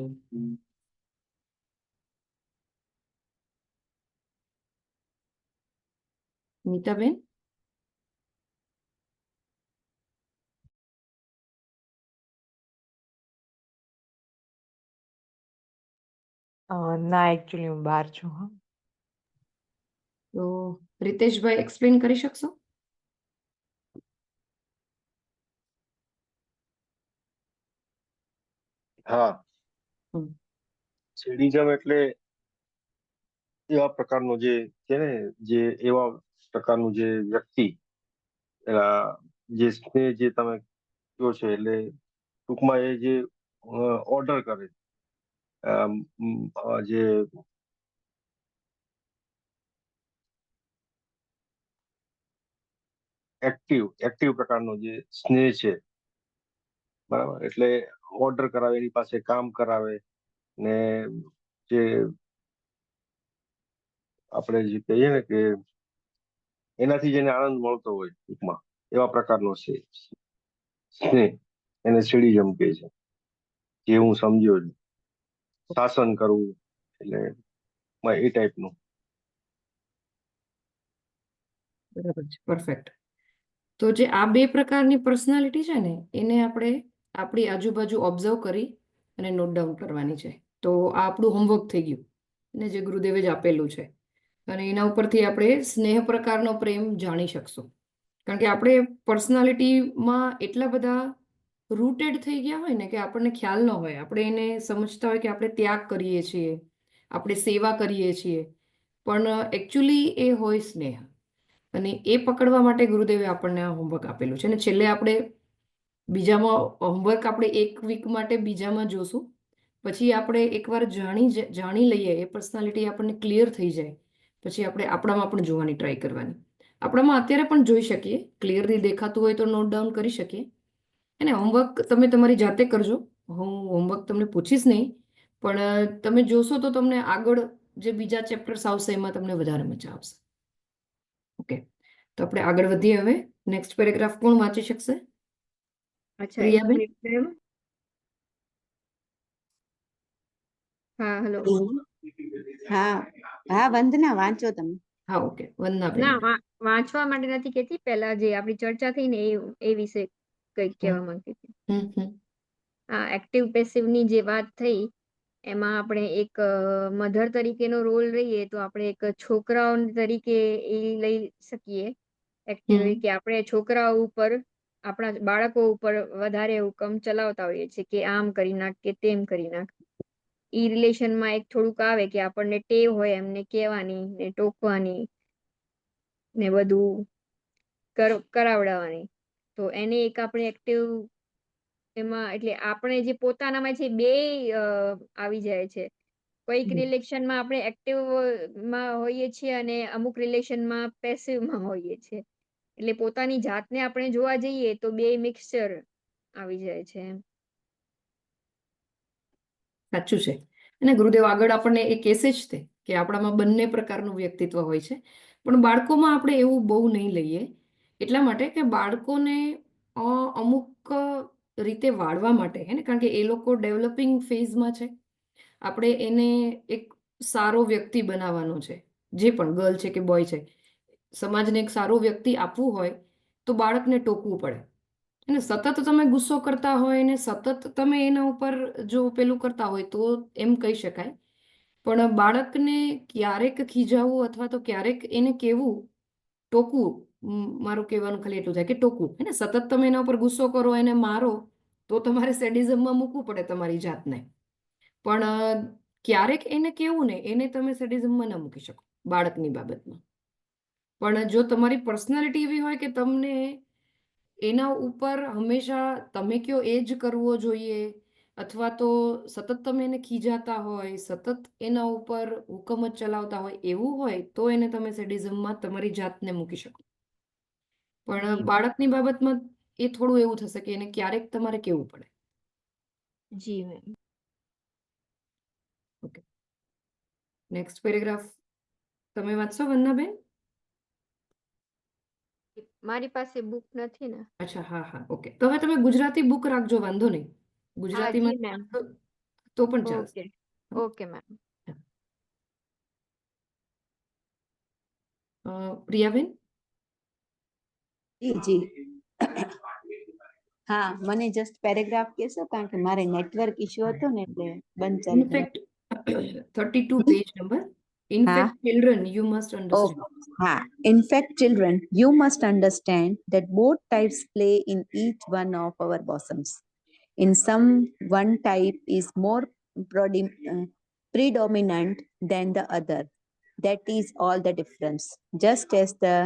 મીતાબેન? ના એકચ્યુઅલી હું બહાર છું. હા. તો રીતેશભાઈ એક્સપ્લેન કરી શકશો? હા, હમ, સેડિઝમ એટલે એવા પ્રકારનો જે છે ને જે એવા પ્રકારનું જે વ્યક્તિ જે સ્નેહ જે તમે કહો છો એટલે ટૂંકમાં એ જે ઓર્ડર કરે જે એક્ટિવ પ્રકારનો જે સ્નેહ છે બરાબર એટલે ઓર્ડર કરાવે એની પાસે કામ કરાવે ને જે આપણે જે કહીએ ને કે એનાથી જેને આનંદ મળતો હોય ટૂંકમાં એવા પ્રકારનો છે સ્નેહ એને સેડિઝમ કહે છે. જે હું સમજ્યો છું શાસન કરવું એટલે એ ટાઈપનું. બરાબર છે, પરફેક્ટ. તો જે આ બે પ્રકારની પર્સનાલિટી છે ને એને આપણે આપણી આજુબાજુ ઓબ્ઝર્વ કરી અને નોટ ડાઉન કરવાની છે. તો આ આપણું હોમવર્ક થઈ ગયું ને જે ગુરુદેવે જ આપેલું છે અને એના ઉપરથી આપણે સ્નેહ પ્રકારનો પ્રેમ જાણી શકશું કારણ કે આપણે પર્સનાલિટીમાં એટલા બધા રૂટેડ થઈ ગયા હોય ને કે આપણને ખ્યાલ ન હોય, આપણે એને સમજતા હોય કે આપણે ત્યાગ કરીએ છીએ, આપણે સેવા કરીએ છીએ, પણ એકચ્યુઅલી એ હોય સ્નેહ. અને એ પકડવા માટે ગુરુદેવે આપણને આ હોમવર્ક આપેલું છે. અને છેલ્લે આપણે બીજામાં હોમવર્ક આપણે 1 વીક માટે બીજામાં જોશું, પછી આપણે એકવાર જાણી લઈએ, એ પર્સનાલિટી આપણને ક્લિયર થઈ જાય, પછી આપણે આપણામાં પણ જોવાની ટ્રાય કરવાની. આપણામાં અત્યારે પણ જોઈ શકીએ, ક્લિયરલી દેખાતું હોય તો નોટ ડાઉન કરી શકીએ. અને હોમવર્ક તમે તમારી જાતે કરજો, હું હોમવર્ક તમને પૂછીશ નહીં, પણ તમે જોશો તો તમને આગળ જે બીજા ચેપ્ટર્સ આવશે એમાં તમને વધારે મજા આવશે. ઓકે, તો આપણે આગળ વધીએ. હવે નેક્સ્ટ પેરેગ્રાફ કોણ વાંચી શકશે? અચ્છા, એક પ્રિયાબેન? Minute ma'am. હા, હેલો. હા હા વંદના, વાંચો તમે. હા, ઓકે, વંદનાબેન. ના, વાંચવા માટે નથી કહેતી, પહેલા જે આપણી ચર્ચા થઈ ને એ વિશે કંઈક કહેવા માંગતી હતી. આ એક્ટિવ પેસિવ ની જે વાત થઈ, એમાં આપણે એક મધર તરીકેનો રોલ રહીએ તો આપણે એક છોકરાઓ તરીકે એ લઈ શકીએ એક્ટિવ, કે આપણે છોકરાઓ ઉપર, આપણા બાળકો ઉપર વધારે હુકમ ચલાવતા હોઈએ છીએ કે આમ કરી નાખ કે તેમ કરી નાખ. ઈ રિલેશનમાં એક થોડુંક આવે કે આપણને ટેવ હોય એમને કહેવાની ને ટોકવાની ને બધું કરાવડાવવાની. તો એને એક આપણે એક્ટિવ એમાં, એટલે આપણે જે પોતાનામાં છે બે આવી જાય છે. કોઈક રિલેશનમાં આપણે એક્ટિવ માં હોઈએ છીએ અને અમુક રિલેશનમાં પેસિવમાં હોઈએ છીએ. એટલે પોતાની જાતને આપણે જોવા જઈએ તો બે મિક્સચર આવી જાય છે એમ. સાચું છે. અને ગુરુદેવ આગળ આપણને એ કહેશે જ તે કે આપણામાં બંને પ્રકારનું વ્યક્તિત્વ હોય છે, પણ બાળકોમાં આપણે એવું બહુ નહીં લઈએ, એટલા માટે કે બાળકોને અમુક રીતે વાળવા માટે, હે ને, કારણ કે એ લોકો ડેવલપિંગ ફેઝમાં છે. આપણે એને એક સારો વ્યક્તિ બનાવવાનો છે, જે પણ ગર્લ છે કે બોય છે. સમાજને એક સારો વ્યક્તિ આપવું હોય તો બાળકને ટોકવું પડે. અને સતત તમે ગુસ્સો કરતા હોય ને સતત તમે એના ઉપર જો પેલું કરતા હોય તો એમ કહી શકાય. પણ બાળકને ક્યારેક ખીજાવવું અથવા તો ક્યારેક એને કેવું, ટોકવું, મારું કહેવાનું ખાલી એટલું થાય કે ટોકવું, હે ને. સતત તમે એના ઉપર ગુસ્સો કરો, એને મારો, તો તમારે સેડિઝમમાં મૂકવું પડે તમારી જાતને. પણ ક્યારેક એને કેવું ને, એને તમે સેડિઝમમાં ના મૂકી શકો બાળકની બાબતમાં. પણ જો તમારી પર્સનાલિટી એવી હોય કે તમને એના ઉપર હંમેશા તમે કયો એ જ કરવો જોઈએ, અથવા તો સતત તમે એને ખીજાતા હોય, સતત એના ઉપર હુકમ જ ચલાવતા હોય, એવું હોય તો એને તમે સેડિઝમમાં તમારી જાતને મૂકી શકો. પણ જી બાળકની બાબતમાં એ થોડું એવું થશે કે એને ક્યારેક તમારે કેવું પડે. જી મેમ. ઓકે, નેક્સ્ટ પેરેગ્રાફ તમે વાંચશો વંદનાબેન? મારી પાસે બુક નથી ને. અચ્છા, હા હા, ઓકે. તો હવે તમે ગુજરાતી બુક રાખજો, વાંધો નહીં. હા, ગુજરાતીમાં જી મેમ. તો પણ ચાલશે. Okay, okay ma'am. પ્રિયાબેન? જી જી હા, મને જસ્ટ પેરેગ્રાફ કહેશો, કારણ કે મારે નેટવર્ક ઇશ્યુ હતો ને એટલે બંધ ચાલુ થયું. In fact 32 page number. In હા. fact, children, you must Oh, understand. in fact, children, you must understand that both types play in each one of our bosoms. In some, one type is more predominant than the other. That is all the difference. Just as the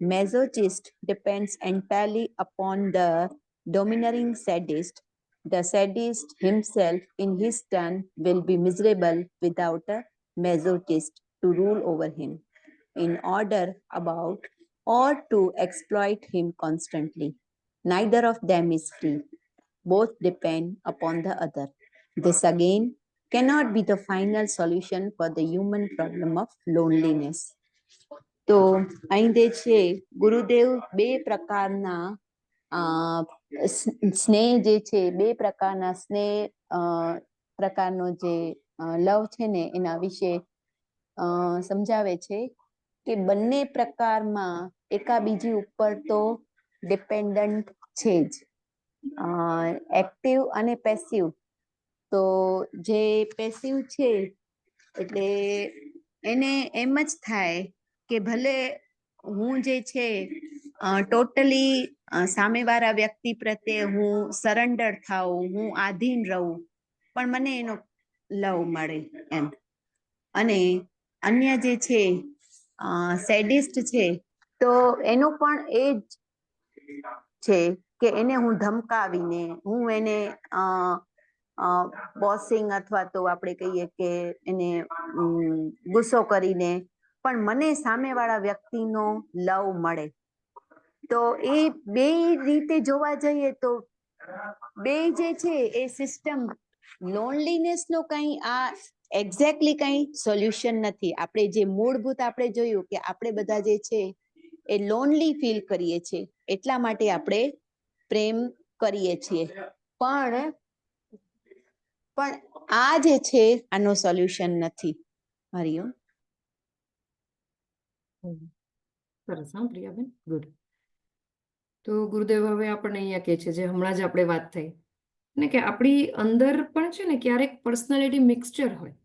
masochist depends entirely upon the domineering sadist, the sadist himself, in his turn, will be miserable without a masochist to rule over him, in order about or to exploit him constantly. Neither of them is free. Both depend upon the other. This again cannot be the final solution for the human problem of loneliness. તો અહીં જે છે ગુરુદેવ બે પ્રકારના સ્નેહ જે છે, બે પ્રકારના સ્નેહ પ્રકારનો જે લવ છે ને એના વિશે સમજાવે છે કે બંને પ્રકારમાં એકાબીજી ઉપર તો ડિપેન્ડન્ટ છે જ. એક્ટિવ અને પેસિવ. તો જે પેસિવ છે એટલે એને એમ જ થાય કે ભલે હું જે છે ટોટલી સામેવાળા વ્યક્તિ પ્રત્યે હું સરેન્ડર થાઉં, હું આધીન રહું, પણ મને એનો લવ મળે એમ. અને અન્ય જે છે સેડિસ્ટ છે, તો એનું પણ એ જ છે કે એને હું ધમકાવીને, હું એને બોસિંગ અથવા તો આપણે કહીએ કે એને ગુસ્સો કરીને પણ મને સામેવાળા વ્યક્તિનો લવ મળે. તો એ બે રીતે જોવા જઈએ તો બે જે છે એ સિસ્ટમ, લોનલીનેસ નો કંઈ આ એક્ઝેક્ટલી કંઈ સોલ્યુશન નથી. આપણે જે મૂળભૂત આપણે જોયું કે આપણે બધા જે છે એ લોનલી ફીલ કરીએ છીએ, એટલા માટે આપણે પ્રેમ કરીએ છીએ. પણ આ જે છે આનો સોલ્યુશન નથી. હરિઓમ. સરસ, હા પ્રિયાબેન, ગુડ. તો ગુરુદેવ હવે આપણને અહીંયા કહે છે, જે હમણાં જ આપણે વાત થઈ ને, કે આપણી અંદર પણ છે ને ક્યારેક પર્સનાલિટી મિક્સચર હોય.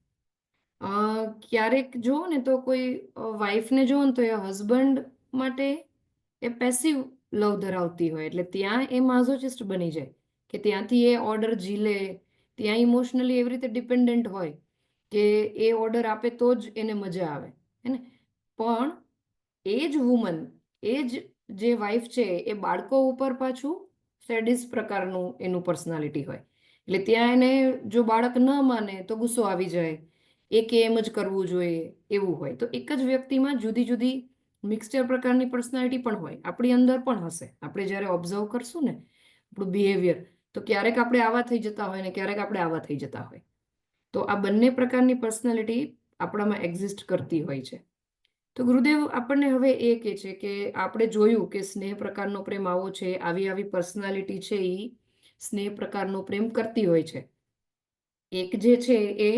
ક્યારેક જુઓ ને તો કોઈ વાઈફને જુઓ ને તો એ હસબન્ડ માટે એ પેસિવ લવ ધરાવતી હોય, એટલે ત્યાં એ માઝોચિસ્ટ બની જાય કે ત્યાંથી એ ઓર્ડર ઝીલે, ત્યાં ઇમોશનલી એવી રીતે ડિપેન્ડન્ટ હોય કે એ ઓર્ડર આપે તો જ એને મજા આવે, હે ને. પણ એ જ વુમન, એ જ જે વાઈફ છે, એ બાળકો ઉપર પાછું સેડિસ પ્રકારનું એનું પર્સનાલિટી હોય. એટલે ત્યાં એને જો બાળક ન માને તો ગુસ્સો આવી જાય, એ કે એમ જ કરવું જોઈએ એવું હોય. તો એક જ વ્યક્તિમાં જુદી જુદી મિક્સચર પ્રકારની પર્સનાલિટી પણ હોય. આપણી અંદર પણ હશે. આપણે જ્યારે ઓબ્ઝર્વ કરશું ને આપણું બિહેવિયર, તો ક્યારેક આપણે આવા થઈ જતા હોય ને ક્યારેક આપણે આવા થઈ જતા હોય. તો આ બંને પ્રકારની પર્સનાલિટી આપણામાં એક્ઝિસ્ટ કરતી હોય છે. તો ગુરુદેવ આપણને હવે એ કહે છે કે આપણે જોયું કે સ્નેહ પ્રકારનો પ્રેમ આવો છે, આવી આવી પર્સનાલિટી છે એ સ્નેહ પ્રકારનો પ્રેમ કરતી હોય છે. એક જે છે એ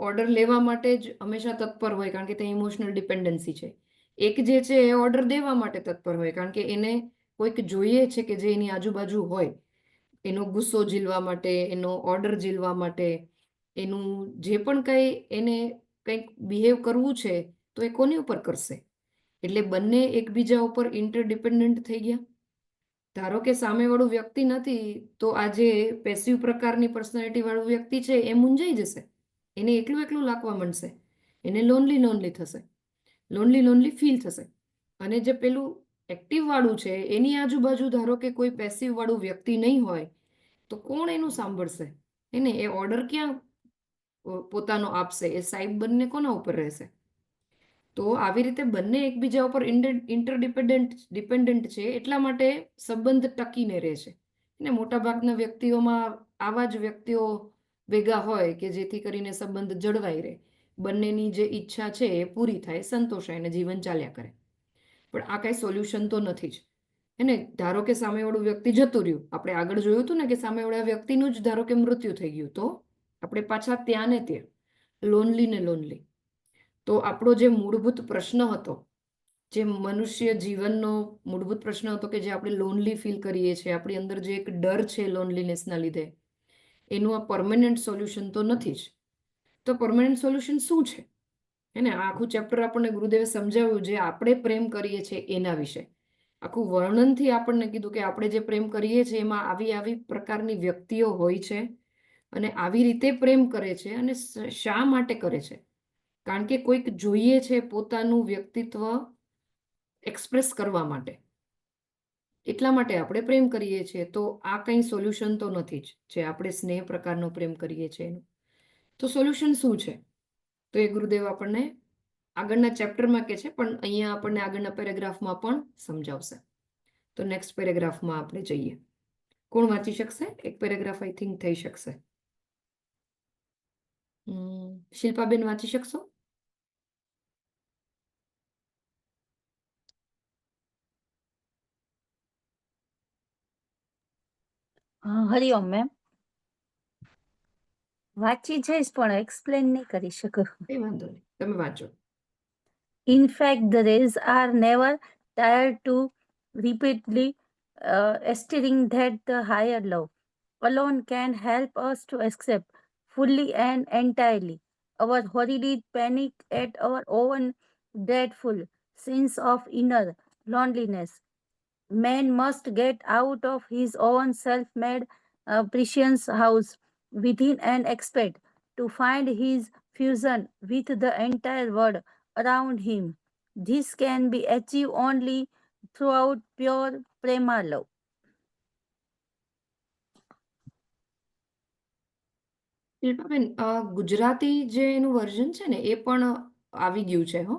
ઓર્ડર લેવા માટે જ હંમેશા તત્પર હોય, કારણ કે તે ઇમોશનલ ડિપેન્ડન્સી છે. એક જે છે એ ઓર્ડર દેવા માટે તત્પર હોય, કારણ કે એને કોઈક જોઈએ છે કે જે એની આજુબાજુ હોય, એનો ગુસ્સો ઝીલવા માટે, એનો ઓર્ડર ઝીલવા માટે, એનું જે પણ કંઈ એને કંઈક બિહેવ કરવું છે તો એ કોની ઉપર કરશે. એટલે બંને એકબીજા ઉપર ઇન્ટરડિપેન્ડન્ટ થઈ ગયા. ધારો કે સામેવાળું વ્યક્તિ નથી તો આ જે પેસિવ પ્રકારની પર્સનાલિટી વાળું વ્યક્તિ છે એ મૂંઝાઈ જશે, એને એકલું એકલું લાગવા માંડશે, એને લોનલી થશે, લોનલી ફીલ થશે. અને જે પેલું એક્ટિવ વાળું છે એની આજુબાજુ ધારો કે કોઈ પેસિવ વાળું વ્યક્તિ નહીં હોય તો કોણ એનું સાંભળશે, એને એ ઓર્ડર ક્યાં પોતાનો આપશે, એ સાહેબ બંને કોના ઉપર રહેશે. તો આવી રીતે બંને એકબીજા ઉપર ડિપેન્ડન્ટ છે, એટલા માટે સંબંધ ટકીને રહે છે. અને મોટાભાગના વ્યક્તિઓમાં આવા જ વ્યક્તિઓ ભેગા હોય કે જેથી કરીને સંબંધ જળવાઈ રહે, બંનેની જે ઈચ્છા છે એ પૂરી થાય, સંતોષાય અને જીવન ચાલ્યા કરે. પણ આ કઈ સોલ્યુશન તો નથી જ, એને. ધારો કે સામેવાળું વ્યક્તિ જતું રહ્યું, આપણે આગળ જોયું હતું ને કે સામેવાળા વ્યક્તિનું જ ધારો કે મૃત્યુ થઈ ગયું, તો આપણે પાછા ત્યાં ને ત્યાં લોનલી. તો આપણો જે મૂળભૂત પ્રશ્ન હતો, જે મનુષ્ય જીવનનો મૂળભૂત પ્રશ્ન હતો કે જે આપણે લોનલી ફીલ કરીએ છીએ, આપણી અંદર જે એક ડર છે લોનલીનેસના લીધે, એનું આ પરમેનન્ટ સોલ્યુશન તો નથી જ. તો પરમેનન્ટ સોલ્યુશન શું છે, એને આખું ચેપ્ટર આપણને ગુરુદેવે સમજાવ્યું, જે આપણે પ્રેમ કરીએ છીએ એના વિશે આખું વર્ણનથી આપણને કીધું કે આપણે જે પ્રેમ કરીએ છીએ એમાં આવી પ્રકારની વ્યક્તિઓ હોય છે અને આવી રીતે પ્રેમ કરે છે, અને શા માટે કરે છે. કારણ કે કોઈક જોઈએ છે પોતાનું વ્યક્તિત્વ એક્સપ્રેસ કરવા માટે, એટલા માટે આપણે પ્રેમ કરીએ છીએ. તો આ કંઈ સોલ્યુશન તો નથી જ, જે આપણે સ્નેહ પ્રકારનો પ્રેમ કરીએ છીએ એનું. તો સોલ્યુશન શું છે, તો એ ગુરુદેવ આપણને આગળના ચેપ્ટરમાં કે છે, પણ અહીંયા આપણને આગળના પેરેગ્રાફમાં પણ સમજાવશે. તો નેક્સ્ટ પેરેગ્રાફમાં આપણે જઈએ. કોણ વાંચી શકશે? એક પેરેગ્રાફ આઈ થિંક થઈ શકશે. શિલ્પાબેન વાંચી શકશો? હરિઓમ મેમ. વાંચી જઈશ પણ એક્સપ્લેન નહીં કરી શકું. એ વાંધો નહીં, તમે વાંચો. In fact, the rays are never tired to repeatedly stating that the higher love alone can help us to accept fully and entirely our horrid panic at our own dreadful sense of inner loneliness. Man must get out of his own self-made precious house within and expect to find his fusion with the entire world around him. This can be achieved only throughout pure prema love. Shilpaben, Gujarati જે એનું version છે ને એ પણ આવી ગયું છે હો.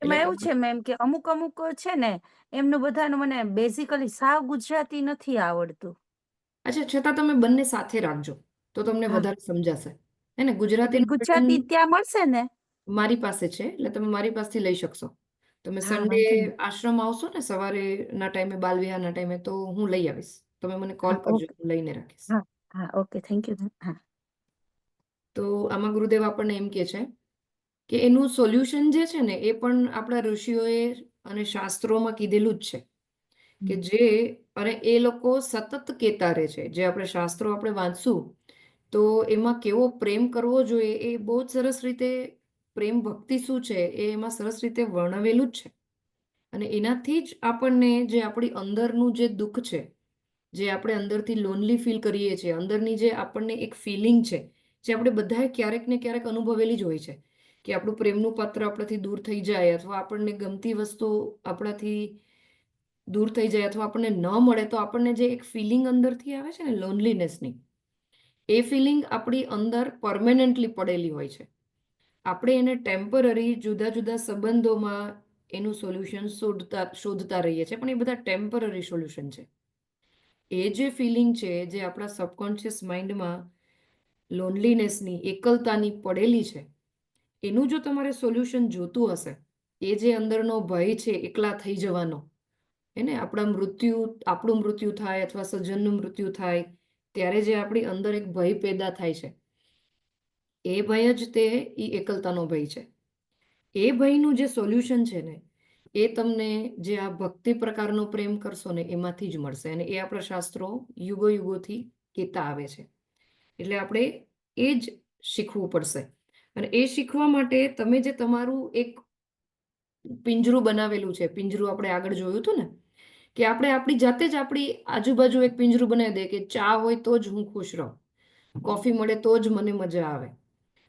એટલે એમાં એવું તમે છે મેમ કે અમુક અમુક છે ને એમનું બધાનું મને બેઝિકલી સાવ ગુજરાતી નથી આવડતું. અચ્છા, છતાં તમે બંને સાથે રાખજો તો તમને હા. વધારે સમજાશે. હે ને, એ ગુજરાતીનું ગુજરાતી વર્ઝન ત્યાં મળશે ને? મારી પાસે છે, એટલે તમે મારી પાસેથી લઈ શકશો. તમે હા, સન્ડે વાંધો નહીં. આશ્રમ આવશો ને સવારે ના ટાઈમે, બાલવિહારના ટાઈમે, તો હું લઈ આવીશ. તમે મને કોલ હા, કરજો, ઓકે. હું લઈને રાખીશ. હા, હા, ઓકે, થેન્ક યુ. હા. તો આમાં ગુરુદેવ આપણને એમ કે છે કે એનું સોલ્યુશન જે છે ને એ પણ આપણા ઋષિઓએ અને શાસ્ત્રોમાં કીધેલું જ છે કે હમ. જે, અને એ લોકો સતત કહેતા રહે છે. જે આપણે શાસ્ત્રો આપણે વાંચશું તો એમાં કેવો પ્રેમ કરવો જોઈએ એ બહુ જ સરસ રીતે, પ્રેમ ભક્તિ શું છે એ એમાં સરસ રીતે વર્ણવેલું જ છે. અને એનાથી જ આપણને જે આપણી અંદરનું જે દુઃખ છે, જે આપણે અંદરથી લોનલી ફીલ કરીએ છીએ, અંદરની જે આપણને એક ફિલિંગ છે, જે આપણે બધાએ ક્યારેક ને ક્યારેક અનુભવેલી જ હોય છે કે આપણું પ્રેમનું પાત્ર આપણાથી દૂર થઈ જાય, અથવા આપણને ગમતી વસ્તુ આપણાથી દૂર થઈ જાય, અથવા આપણને ન મળે તો આપણને જે એક ફિલિંગ અંદરથી આવે છે ને લોનલીનેસની, એ ફિલિંગ આપણી અંદર પરમેનન્ટલી પડેલી હોય છે. આપણે એને ટેમ્પરરી જુદા જુદા સંબંધોમાં એનું સોલ્યુશન શોધતા રહીએ છીએ, પણ એ બધા ટેમ્પરરી સોલ્યુશન છે. એ જે ફિલિંગ છે, જે આપણા સબકોન્શિયસ માઇન્ડમાં લોનલીનેસની, એકલતાની પડેલી છે, એનું જો તમારે સોલ્યુશન જોતું હશે, એ જે અંદરનો ભય છે એકલા થઈ જવાનો, એને આપણું મૃત્યુ થાય અથવા સજ્જનનું મૃત્યુ થાય ત્યારે જે આપણી અંદર એક ભય પેદા થાય છે, એ ભય જ તે એકલતાનો ભય છે. એ ભયનું જે સોલ્યુશન છે ને એ તમને જે આ ભક્તિ પ્રકારનો પ્રેમ કરશો ને એમાંથી જ મળશે. અને એ આપણા શાસ્ત્રો યુગો યુગોથી કહેતા આવે છે. એટલે આપણે એ જ શીખવું પડશે. અને એ શીખવા માટે તમે જે તમારું એક પિંજરું બનાવેલું છે, પિંજરું આપણે આગળ જોયું હતું ને કે આપણે આપણી જાતે જ આપણી આજુબાજુ એક પિંજરું બનાવી દે કે ચા હોય તો જ હું ખુશ રહું, કોફી મળે તો જ મને મજા આવે,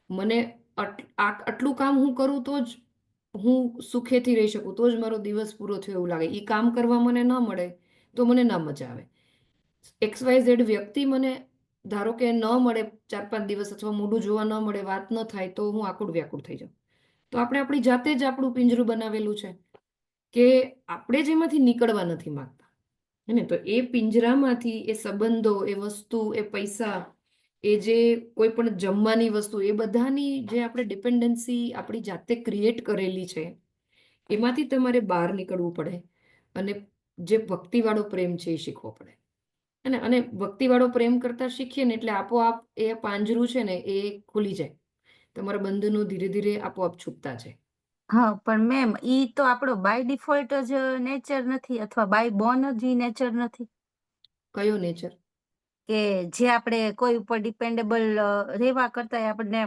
મને આટલું કામ હું કરું તો જ હું સુખેથી રહી શકું, તો જ મારો દિવસ પૂરો થયો એવું લાગે. એ કામ કરવા મને ન મળે તો મને ના મજા આવે. XYZ વ્યક્તિ મને ધારો કે ન મળે 4-5 દિવસ, અથવા મોઢું જોવા ન મળે, વાત ન થાય, તો હું આકુળ વ્યાકુળ થઈ જાઉં. તો આપણે આપણી જાતે જ આપણું પિંજરું બનાવેલું છે કે આપણે જ એમાંથી નીકળવા નથી માંગતા. હે ને? તો એ પિંજરામાંથી એ સંબંધો, એ વસ્તુ, એ પૈસા, એ જે કોઈ પણ જમવાની વસ્તુ, એ બધાની જે આપણે ડિપેન્ડન્સી આપણી જાતે ક્રિએટ કરેલી છે, એમાંથી તમારે બહાર નીકળવું પડે અને જે ભક્તિવાળો પ્રેમ છે એ શીખવો પડે. અને ભક્તિવાળો પ્રેમ કરતા શીખીએ ને એટલે આપોઆપ એ પાંજરું છે ને એ ખુલી જાય. તમારા બંધનો ધીરે ધીરે આપોઆપ છૂટતા જાય. હા, પણ મેમ ઈ તો આપણો બાય ડિફોલ્ટ જ નેચર નથી, અથવા બાય બોર્ન જ ઈ નેચર નથી કયો નેચર? કે જે આપણે કોઈ ઉપર ડિપેન્ડેબલ રહેવા કરતા આપણને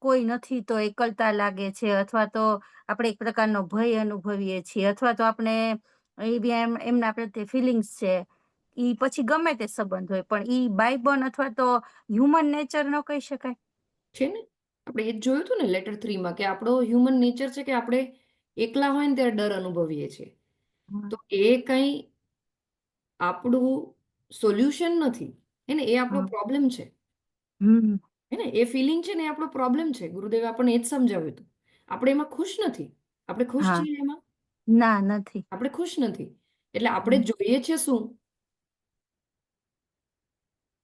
કોઈ નથી તો એકલતા લાગે છે, અથવા તો આપણે એક પ્રકારનો ભય અનુભવીએ છીએ, અથવા તો આપણે એવી એમના પ્રત્યે ફિલિંગ્સ છે, ઈ પછી ગમે તે સંબંધ હોય, પણ ઈ બાય બોર્ન અથવા તો હ્યુમન નેચર ન કહી શકાય. છે ને, આપણે એ જ જોયું હતું ને લેટર 3માં કે આપણો હ્યુમન નેચર છે કે આપણે એકલા હોય ને ત્યારે ડર અનુભવીએ છીએ. હા, તો એ કંઈ આપણું સોલ્યુશન નથી. હે ને? એ આપણો હા. પ્રોબ્લેમ છે. હમ. હે ને? એ ફિલિંગ છે ને એ આપણો પ્રોબ્લેમ છે. ગુરુદેવે આપણને એ જ સમજાવ્યું હતું. આપણે એમાં ખુશ નથી. આપણે ખુશ હા, છીએ એમાં? ના નથી. આપણે ખુશ નથી. એટલે આપણે હમ. જોઈએ છે શું?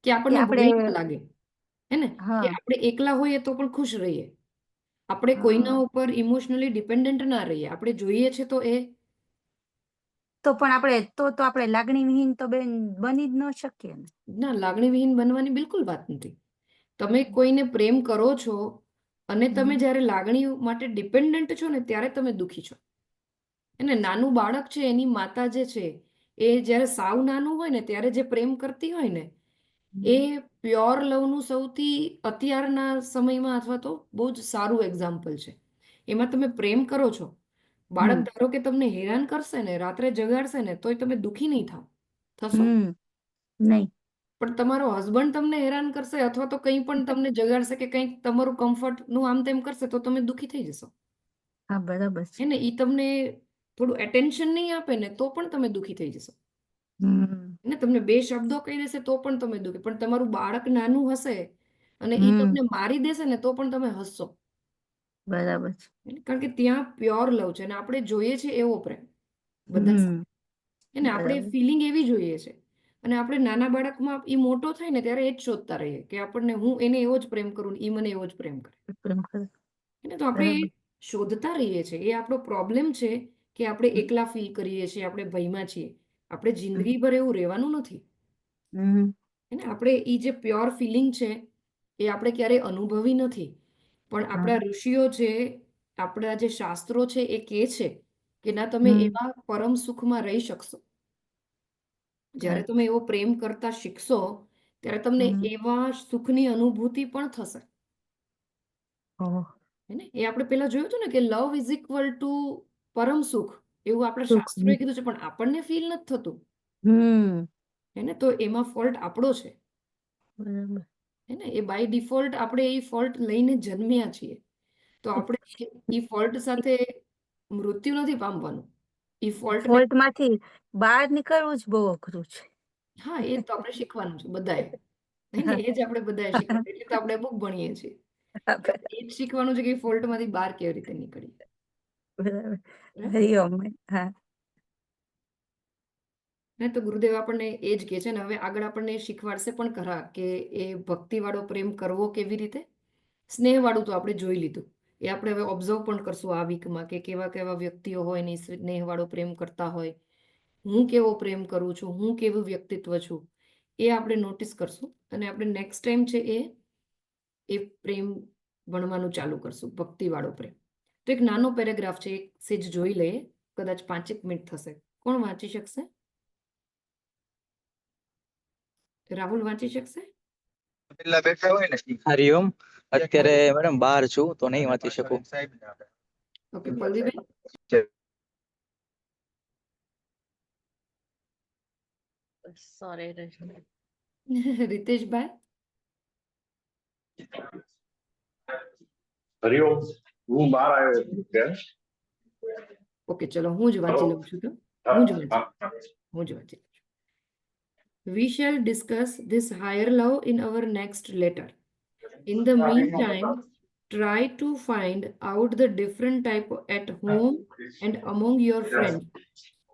કે કે આપણને આપણે, ભય ના લાગે. હે ને? કે હા, આપણે એકલા હોઈએ તો પણ ખુશ રહીએ. આપણે કોઈના હા, ઉપર ઇમોશનલી ડિપેન્ડન્ટ ના રહીએ. આપણે જોઈએ છે તો એ તો પણ આપણે તો આપણે લાગણી વિહીન તો બેન બની જ ન શકીએ ને. ના, લાગણી વિહીન બનવાની બિલકુલ વાત નથી. તમે હમ. કોઈને પ્રેમ કરો છો અને તમે હમ. જ્યારે લાગણી માટે ડિપેન્ડન્ટ છો ને ત્યારે તમે દુઃખી છો. અને નાનું બાળક છે, એની માતા જે છે એ જ્યારે સાવ નાનું હોય ને ત્યારે જે પ્રેમ કરતી હોય ને એ હમ. પ્યોર લવનું સૌથી અત્યારના સમયમાં અથવા તો બહુ જ સારું એક્ઝામ્પલ છે. એમાં તમે પ્રેમ કરો છો બાળક હમ ધારો કે તમને હેરાન કરશે ને, રાત્રે જગાડશે ને, તોય તમે દુઃખી નહીં થાવ, થશો? હમ નહીં. પણ તમારો હસબન્ડ તમને હેરાન કરશે અથવા તો કંઈ પણ તમને જગાડશે કે કંઈક તમારું કમ્ફર્ટ નું આમ તેમ કરશે તો તમે દુઃખી થઈ જશો. હા, બરાબર છે. હે ને, ઈ તમને થોડું એટેન્શન નહીં આપે ને તો પણ તમે દુઃખી થઈ જશો. હમ ને તમને બે શબ્દો કહી દેશે તો પણ તમે દુઃખી, પણ તમારું બાળક નાનું હશે અને ઈ હમ તમને મારી દેશે ને તો પણ તમે હસશો. બરાબર છે. કારણ કે ત્યાં પ્યોર લવ છે અને આપણે જોઈએ છે એવો પ્રેમ બધા હમ સાથે. એને આપણે બરાબર. ફિલિંગ એવી જોઈએ છે. અને આપણે નાના બાળકમાં ઈ મોટો થાય ને ત્યારે એ જ શોધતા રહીએ કે આપણને હું એને એવો જ પ્રેમ કરું ને ઈ મને એવો જ પ્રેમ કરે. પ્રેમ કરે. એને તો આપણે બરાબર. શોધતા રહીએ છીએ. એ આપણો પ્રોબ્લેમ છે કે આપણે હમ એકલા ફીલ કરીએ છીએ, આપણે ભયમાં છીએ. આપણે હમ જિંદગીભર એવું રહેવાનું નથી. હમ એને આપણે ઈ જે પ્યોર ફિલિંગ છે એ આપણે ક્યારેય અનુભવી નથી. પણ હા. આપણા ઋષિઓ છે, આપણા જે શાસ્ત્રો છે એ કહે છે કે ના, તમે હમ એવા પરમ સુખમાં રહી શકશો. જ્યારે અચ્છા. તમે એવો પ્રેમ કરતા શીખશો ત્યારે તમને હમ એવા સુખની અનુભૂતિ પણ થશે. ઓહ, હે ને, એ આપણે પેલા જોયું હતું ને કે લવ ઇઝ ઇક્વલ ટુ પરમ સુખ, એવું આપણા સુખ. શાસ્ત્રોએ કીધું છે, પણ આપણને ફીલ નથી થતું. હમ હે ને, તો એમાં ફોલ્ટ આપણો છે. બરાબર. હે ને, એ બાય ડિફોલ્ટ આપણે એ ફોલ્ટ લઈને જન્મ્યા છીએ. તો આપણે એ ફોલ્ટ સાથે મૃત્યુ નથી પામવાનું. એ ફોલ્ટને, ફોલ્ટ માંથી બહાર નીકળવું જ બહુ અઘરું છે. હા, એ તો આપણે શીખવાનું છે બધાએ. હે ને, હા, એ જ આપણે બધાએ શીખવાનું. એટલે તો આપણે બુક ભણીએ છીએ. બરાબર. એ જ શીખવાનું છે કે ફોલ્ટમાંથી બહાર કેવી રીતે નીકળીએ. બરાબર. બરાબર હરિઓમ. હા. ને, તો ગુરુદેવ આપણને એ જ કહે છે ને હવે આગળ આપણને શીખવાડશે પણ ખરા કે એ ભક્તિવાળો પ્રેમ કરવો કેવી રીતે. સ્નેહવાળું તો આપણે જોઈ લીધું. એ આપણે હવે ઓબ્ઝર્વ પણ કરશું આ વીકમાં કે કેવા કેવા વ્યક્તિઓ હોય ને સ્નેહવાળો પ્રેમ કરતા હોય. હું કેવો પ્રેમ કરું છું, હું કેવું વ્યક્તિત્વ છું, એ આપણે નોટિસ કરશું. અને આપણે નેક્સ્ટ ટાઈમ છે એ પ્રેમ ભણવાનું ચાલુ કરશું, ભક્તિવાળો પ્રેમ. તો એક નાનો પેરેગ્રાફ છે, એક સેજ જોઈ લઈએ, કદાચ 5 મિનિટ થશે. કોણ વાંચી શકશે? રાહુલ વાંચી શકશે? પેલા બેઠા હોય ને હરિઓમ. અત્યારે મેડમ બહાર છું તો નહીં વાંચી શકું. ઓકે, પલ્લવીબેન. સોરી. રીતેશભાઈ. હરિઓમ. હું બહાર આવ્યો છું અત્યારે. ઓકે, ચલો હું જ વાંચી લઉં છું. તો હા, હું જ વાંચી હા, હું જ વાંચી લઉં છું. We shall discuss this higher love in our next letter. In the meantime, try to find out the different type at home and among your friends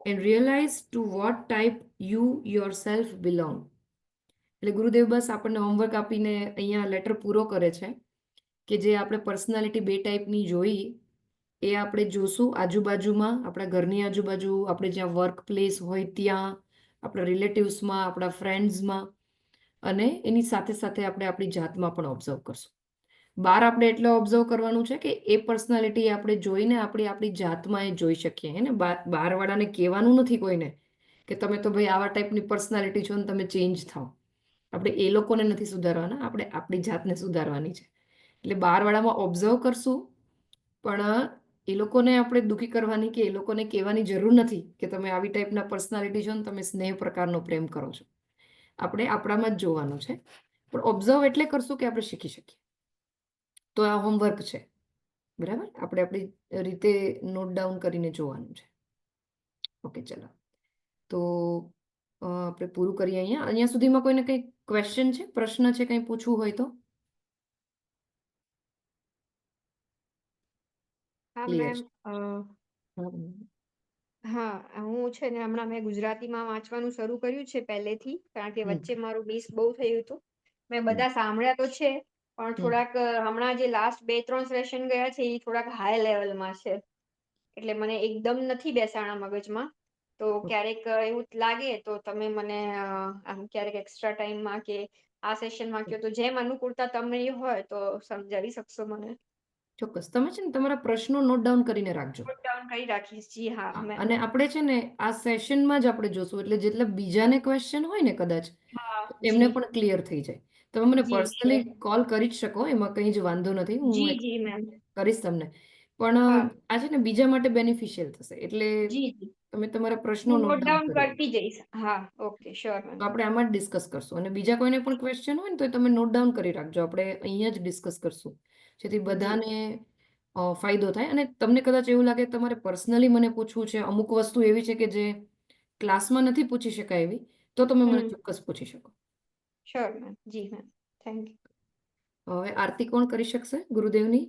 and realize to what type you yourself belong. એટલે ગુરુદેવ બસ આપણને homework આપીને અહીંયા letter પૂરો કરે છે કે જે આપણે પર્સનાલિટી બે ટાઈપની જોઈ એ આપણે જોશું આજુબાજુમાં, આપણા ઘરની આજુબાજુ, આપણે જ્યાં વર્ક પ્લેસ હોય ત્યાં, આપણા રિલેટિવ્સમાં, આપણા ફ્રેન્ડ્સમાં, અને એની સાથે સાથે આપણે આપણી જાતમાં પણ ઓબ્ઝર્વ કરશું. બહાર આપણે એટલે ઓબ્ઝર્વ કરવાનું છે કે એ પર્સનાલિટી આપણે જોઈને આપણે આપણી જાતમાં એ જોઈ શકીએ. હે ને, બહારવાળાને કહેવાનું નથી કોઈને કે તમે તો ભાઈ આવા ટાઈપની પર્સનાલિટી છો ને તમે ચેન્જ થાઓ. આપણે એ લોકોને નથી સુધારવાના, આપણે આપણી જાતને સુધારવાની છે. એટલે બહારવાળામાં ઓબ્ઝર્વ કરશું, પણ એ લોકોને આપણે દુઃખી કરવાની કે એ લોકોને કહેવાની જરૂર નથી કે તમે આવી ટાઈપના પર્સનાલિટી છો ને તમે સ્નેહ પ્રકારનો પ્રેમ કરો છો. આપણે આપણામાં જ જોવાનું છે. પણ ઓબ્ઝર્વ એટલે કરશું કે આપણે શીખી શકીએ. તો આ હોમવર્ક છે, બરાબર? આપણે આપણી રીતે નોટ ડાઉન કરીને જોવાનું છે. ઓકે, ચલો. તો આપણે પૂરું કરીએ અહીંયા. અહીંયા સુધીમાં કોઈને કંઈ ક્વેશ્ચન છે, પ્રશ્ન છે, કંઈ પૂછવું હોય તો? હા ક્લિયર મેમ. છે? હા, હું છે ને હમણાં મેં ગુજરાતીમાં વાંચવાનું શરૂ કર્યું છે પહેલેથી, કારણ કે હમ, વચ્ચે મારું મિસ બહુ થયું હતું. મેં હમ, બધા સાંભળ્યા તો છે, પણ હમ. થોડાક હમણાં જે લાસ્ટ 2-3 સેશન ગયા છે એ થોડાક હાઈ લેવલમાં છે. એટલે મને એકદમ નથી બેસાણા મગજમાં. તો ક્યારેક એવું લાગે તો તમે મને આમ ક્યારેક એક્સ્ટ્રા ટાઈમમાં કે આ સેશનમાં કહો તો જેમ અનુકૂળતા તમને હોય તો સમજાવી શકશો મને. ચોક્કસ. તમે છે ને તમારા પ્રશ્નો નોટ ડાઉન કરીને રાખજો. નોટ ડાઉન કરી રાખીશ. જી હા હા, મેમ. અને આપણે છે ને આ સેશનમાં જ આપણે જોશું, એટલે જેટલા બીજાને ક્વેશ્ચન હોય ને કદાચ હા એમને જી પણ ક્લિયર થઈ જાય. તમે મને જી પર્સનલી કોલ કરી જ શકો, એમાં કંઈ જ વાંધો નથી, હું જી મેમ. કરીશ તમને. પણ હા. આ છે ને બીજા માટે બેનિફિશિયલ થશે, એટલે જી જી તમે તમારા પ્રશ્નો હું નોટ નોટ ડાઉન ડાઉન કરી કરતી જઈશ. હા, ઓકે, શ્યોર મેમ. તો આપણે આમાં જ ડિસ્કસ કરશું, અને બીજા કોઈને પણ ક્વેશ્ચન હોય ને તો તમે નોટ ડાઉન કરી રાખજો, આપણે અહીંયા જ ડિસ્કસ કરશું, જેથી બધાને ફાયદો થાય. અને તમને કદાચ એવું લાગે તમારે પર્સનલી મને પૂછવું છે, અમુક વસ્તુ એવી છે કે જે ક્લાસમાં નથી પૂછી શકાય એવી, તો તમે મને ચોક્કસ પૂછી શકો. Sure ma'am. જી મેમ, થેન્ક યુ. હવે આરતી કોણ કરી શકશે ગુરુદેવની?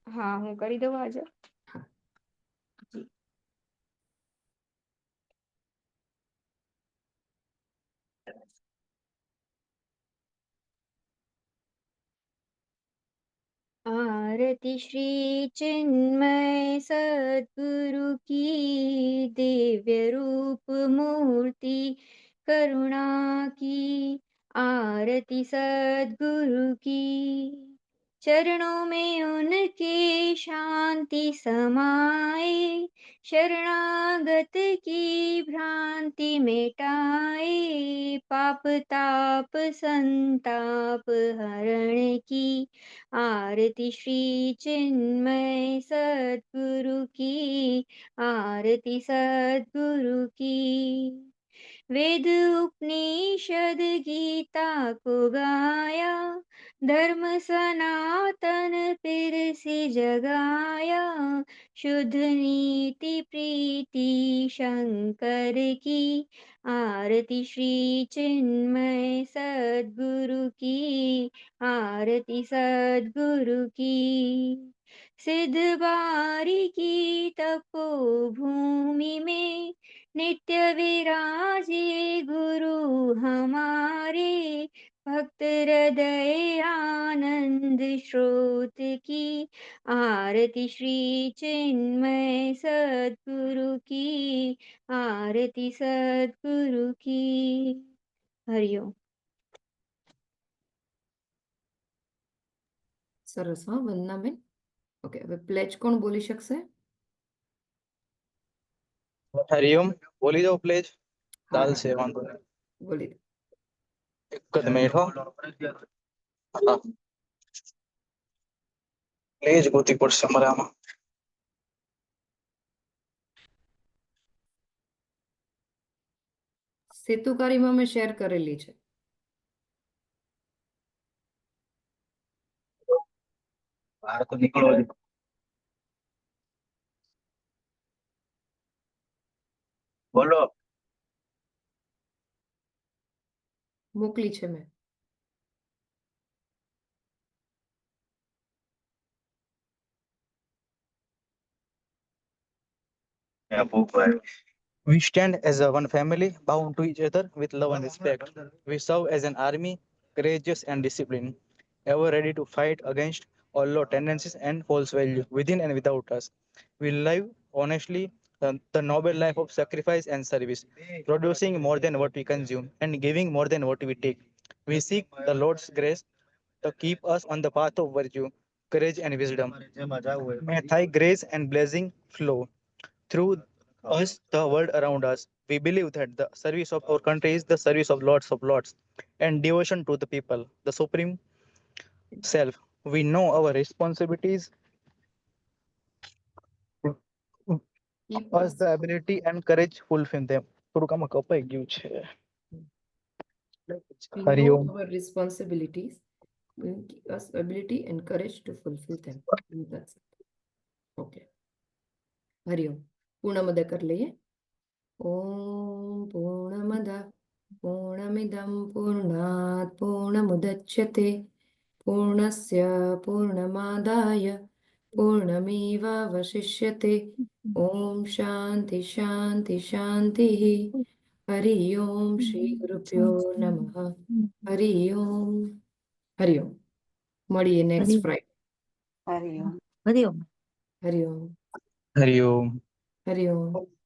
હા, હું કરી દઉં આજે. હા. જી. आरती श्री चिन्मय सद्गुरु की, दिव्य रूप मूर्ति करुणा की। आरती सद्गुरु की, चरणों में उनके शांति समाए। शरणागत की भ्रांति मिटाए। पाप ताप संताप हरण की। आरती श्री चिन्मय सद्गुरु की। आरती सद्गुरु की। वेद उपनिषद गीता को गाया, धर्म सनातन फिर से जगाया। शुद्ध नीति प्रीति शंकर की। आरती श्री चिन्मय सद्गुरु की। आरती सद्गुरु की। सिद्ध बारी की तपोभूमि में, नित्य विराजे गुरु हमारे। भक्त हृदय आनंद स्रोत की। आरती श्री चिन्मय सद्गुरु की। आरती सद्गुरु की। हरिओम. સરસ, હા વંદનાબેન. ઓકે, હવે પ્લેજ કોણ બોલી શકશે? હરિઓમ બોલી દો પ્લેજ. હા, ચાલશે, વાંધો નહીં. બોલી દો. એક જ મિનિટ હો. હા, પ્લેજ ગોતી પડશે મારે આમાં. સેતુકારીમાં મેં શેર કરેલી છે. બહાર તો નીકળો. બોલો. મોકલી છે મેં. We stand as a one family, bound to each other with love and respect. We serve as an army, courageous and disciplined, ever ready to fight against all low tendencies and false values within and without us. We live honestly the noble life of sacrifice and service, producing more than what we consume and giving more than what we take. We seek the Lord's grace to keep us on the path of virtue, courage, and wisdom. May Thy grace and blessing flow through us, the world around us. We believe that the service of our country is the service of Lords, and devotion to the people, the supreme self. We know our responsibilities, Keep us us the ability and courage fulfill them. થોડુંક આમાં કપાઈ ગયું છે. We Hari know Om. our responsibilities will give us ability and courage to fulfill them. That's it. Okay. Hariom. પૂર્ણમદ કરી લઈએ. ઓમ પૂર્ણમદ પૂર્ણમિદં પૂર્ણાત પૂર્ણમુદચ્યતે પૂર્ણસ્ય પૂર્ણમાદાય પૂર્ણમેવાવશિષ્યતે. ઓમ શાંતિ શાંતિ શાંતિ. હરિ ઓમ શ્રી ગુરુભ્યો નમઃ. હરિ ઓમ. હરિ ઓમ. મળીએ next Friday. Hari Om. Hari Om. Hari Om. Hari Om. Hari ઓમ.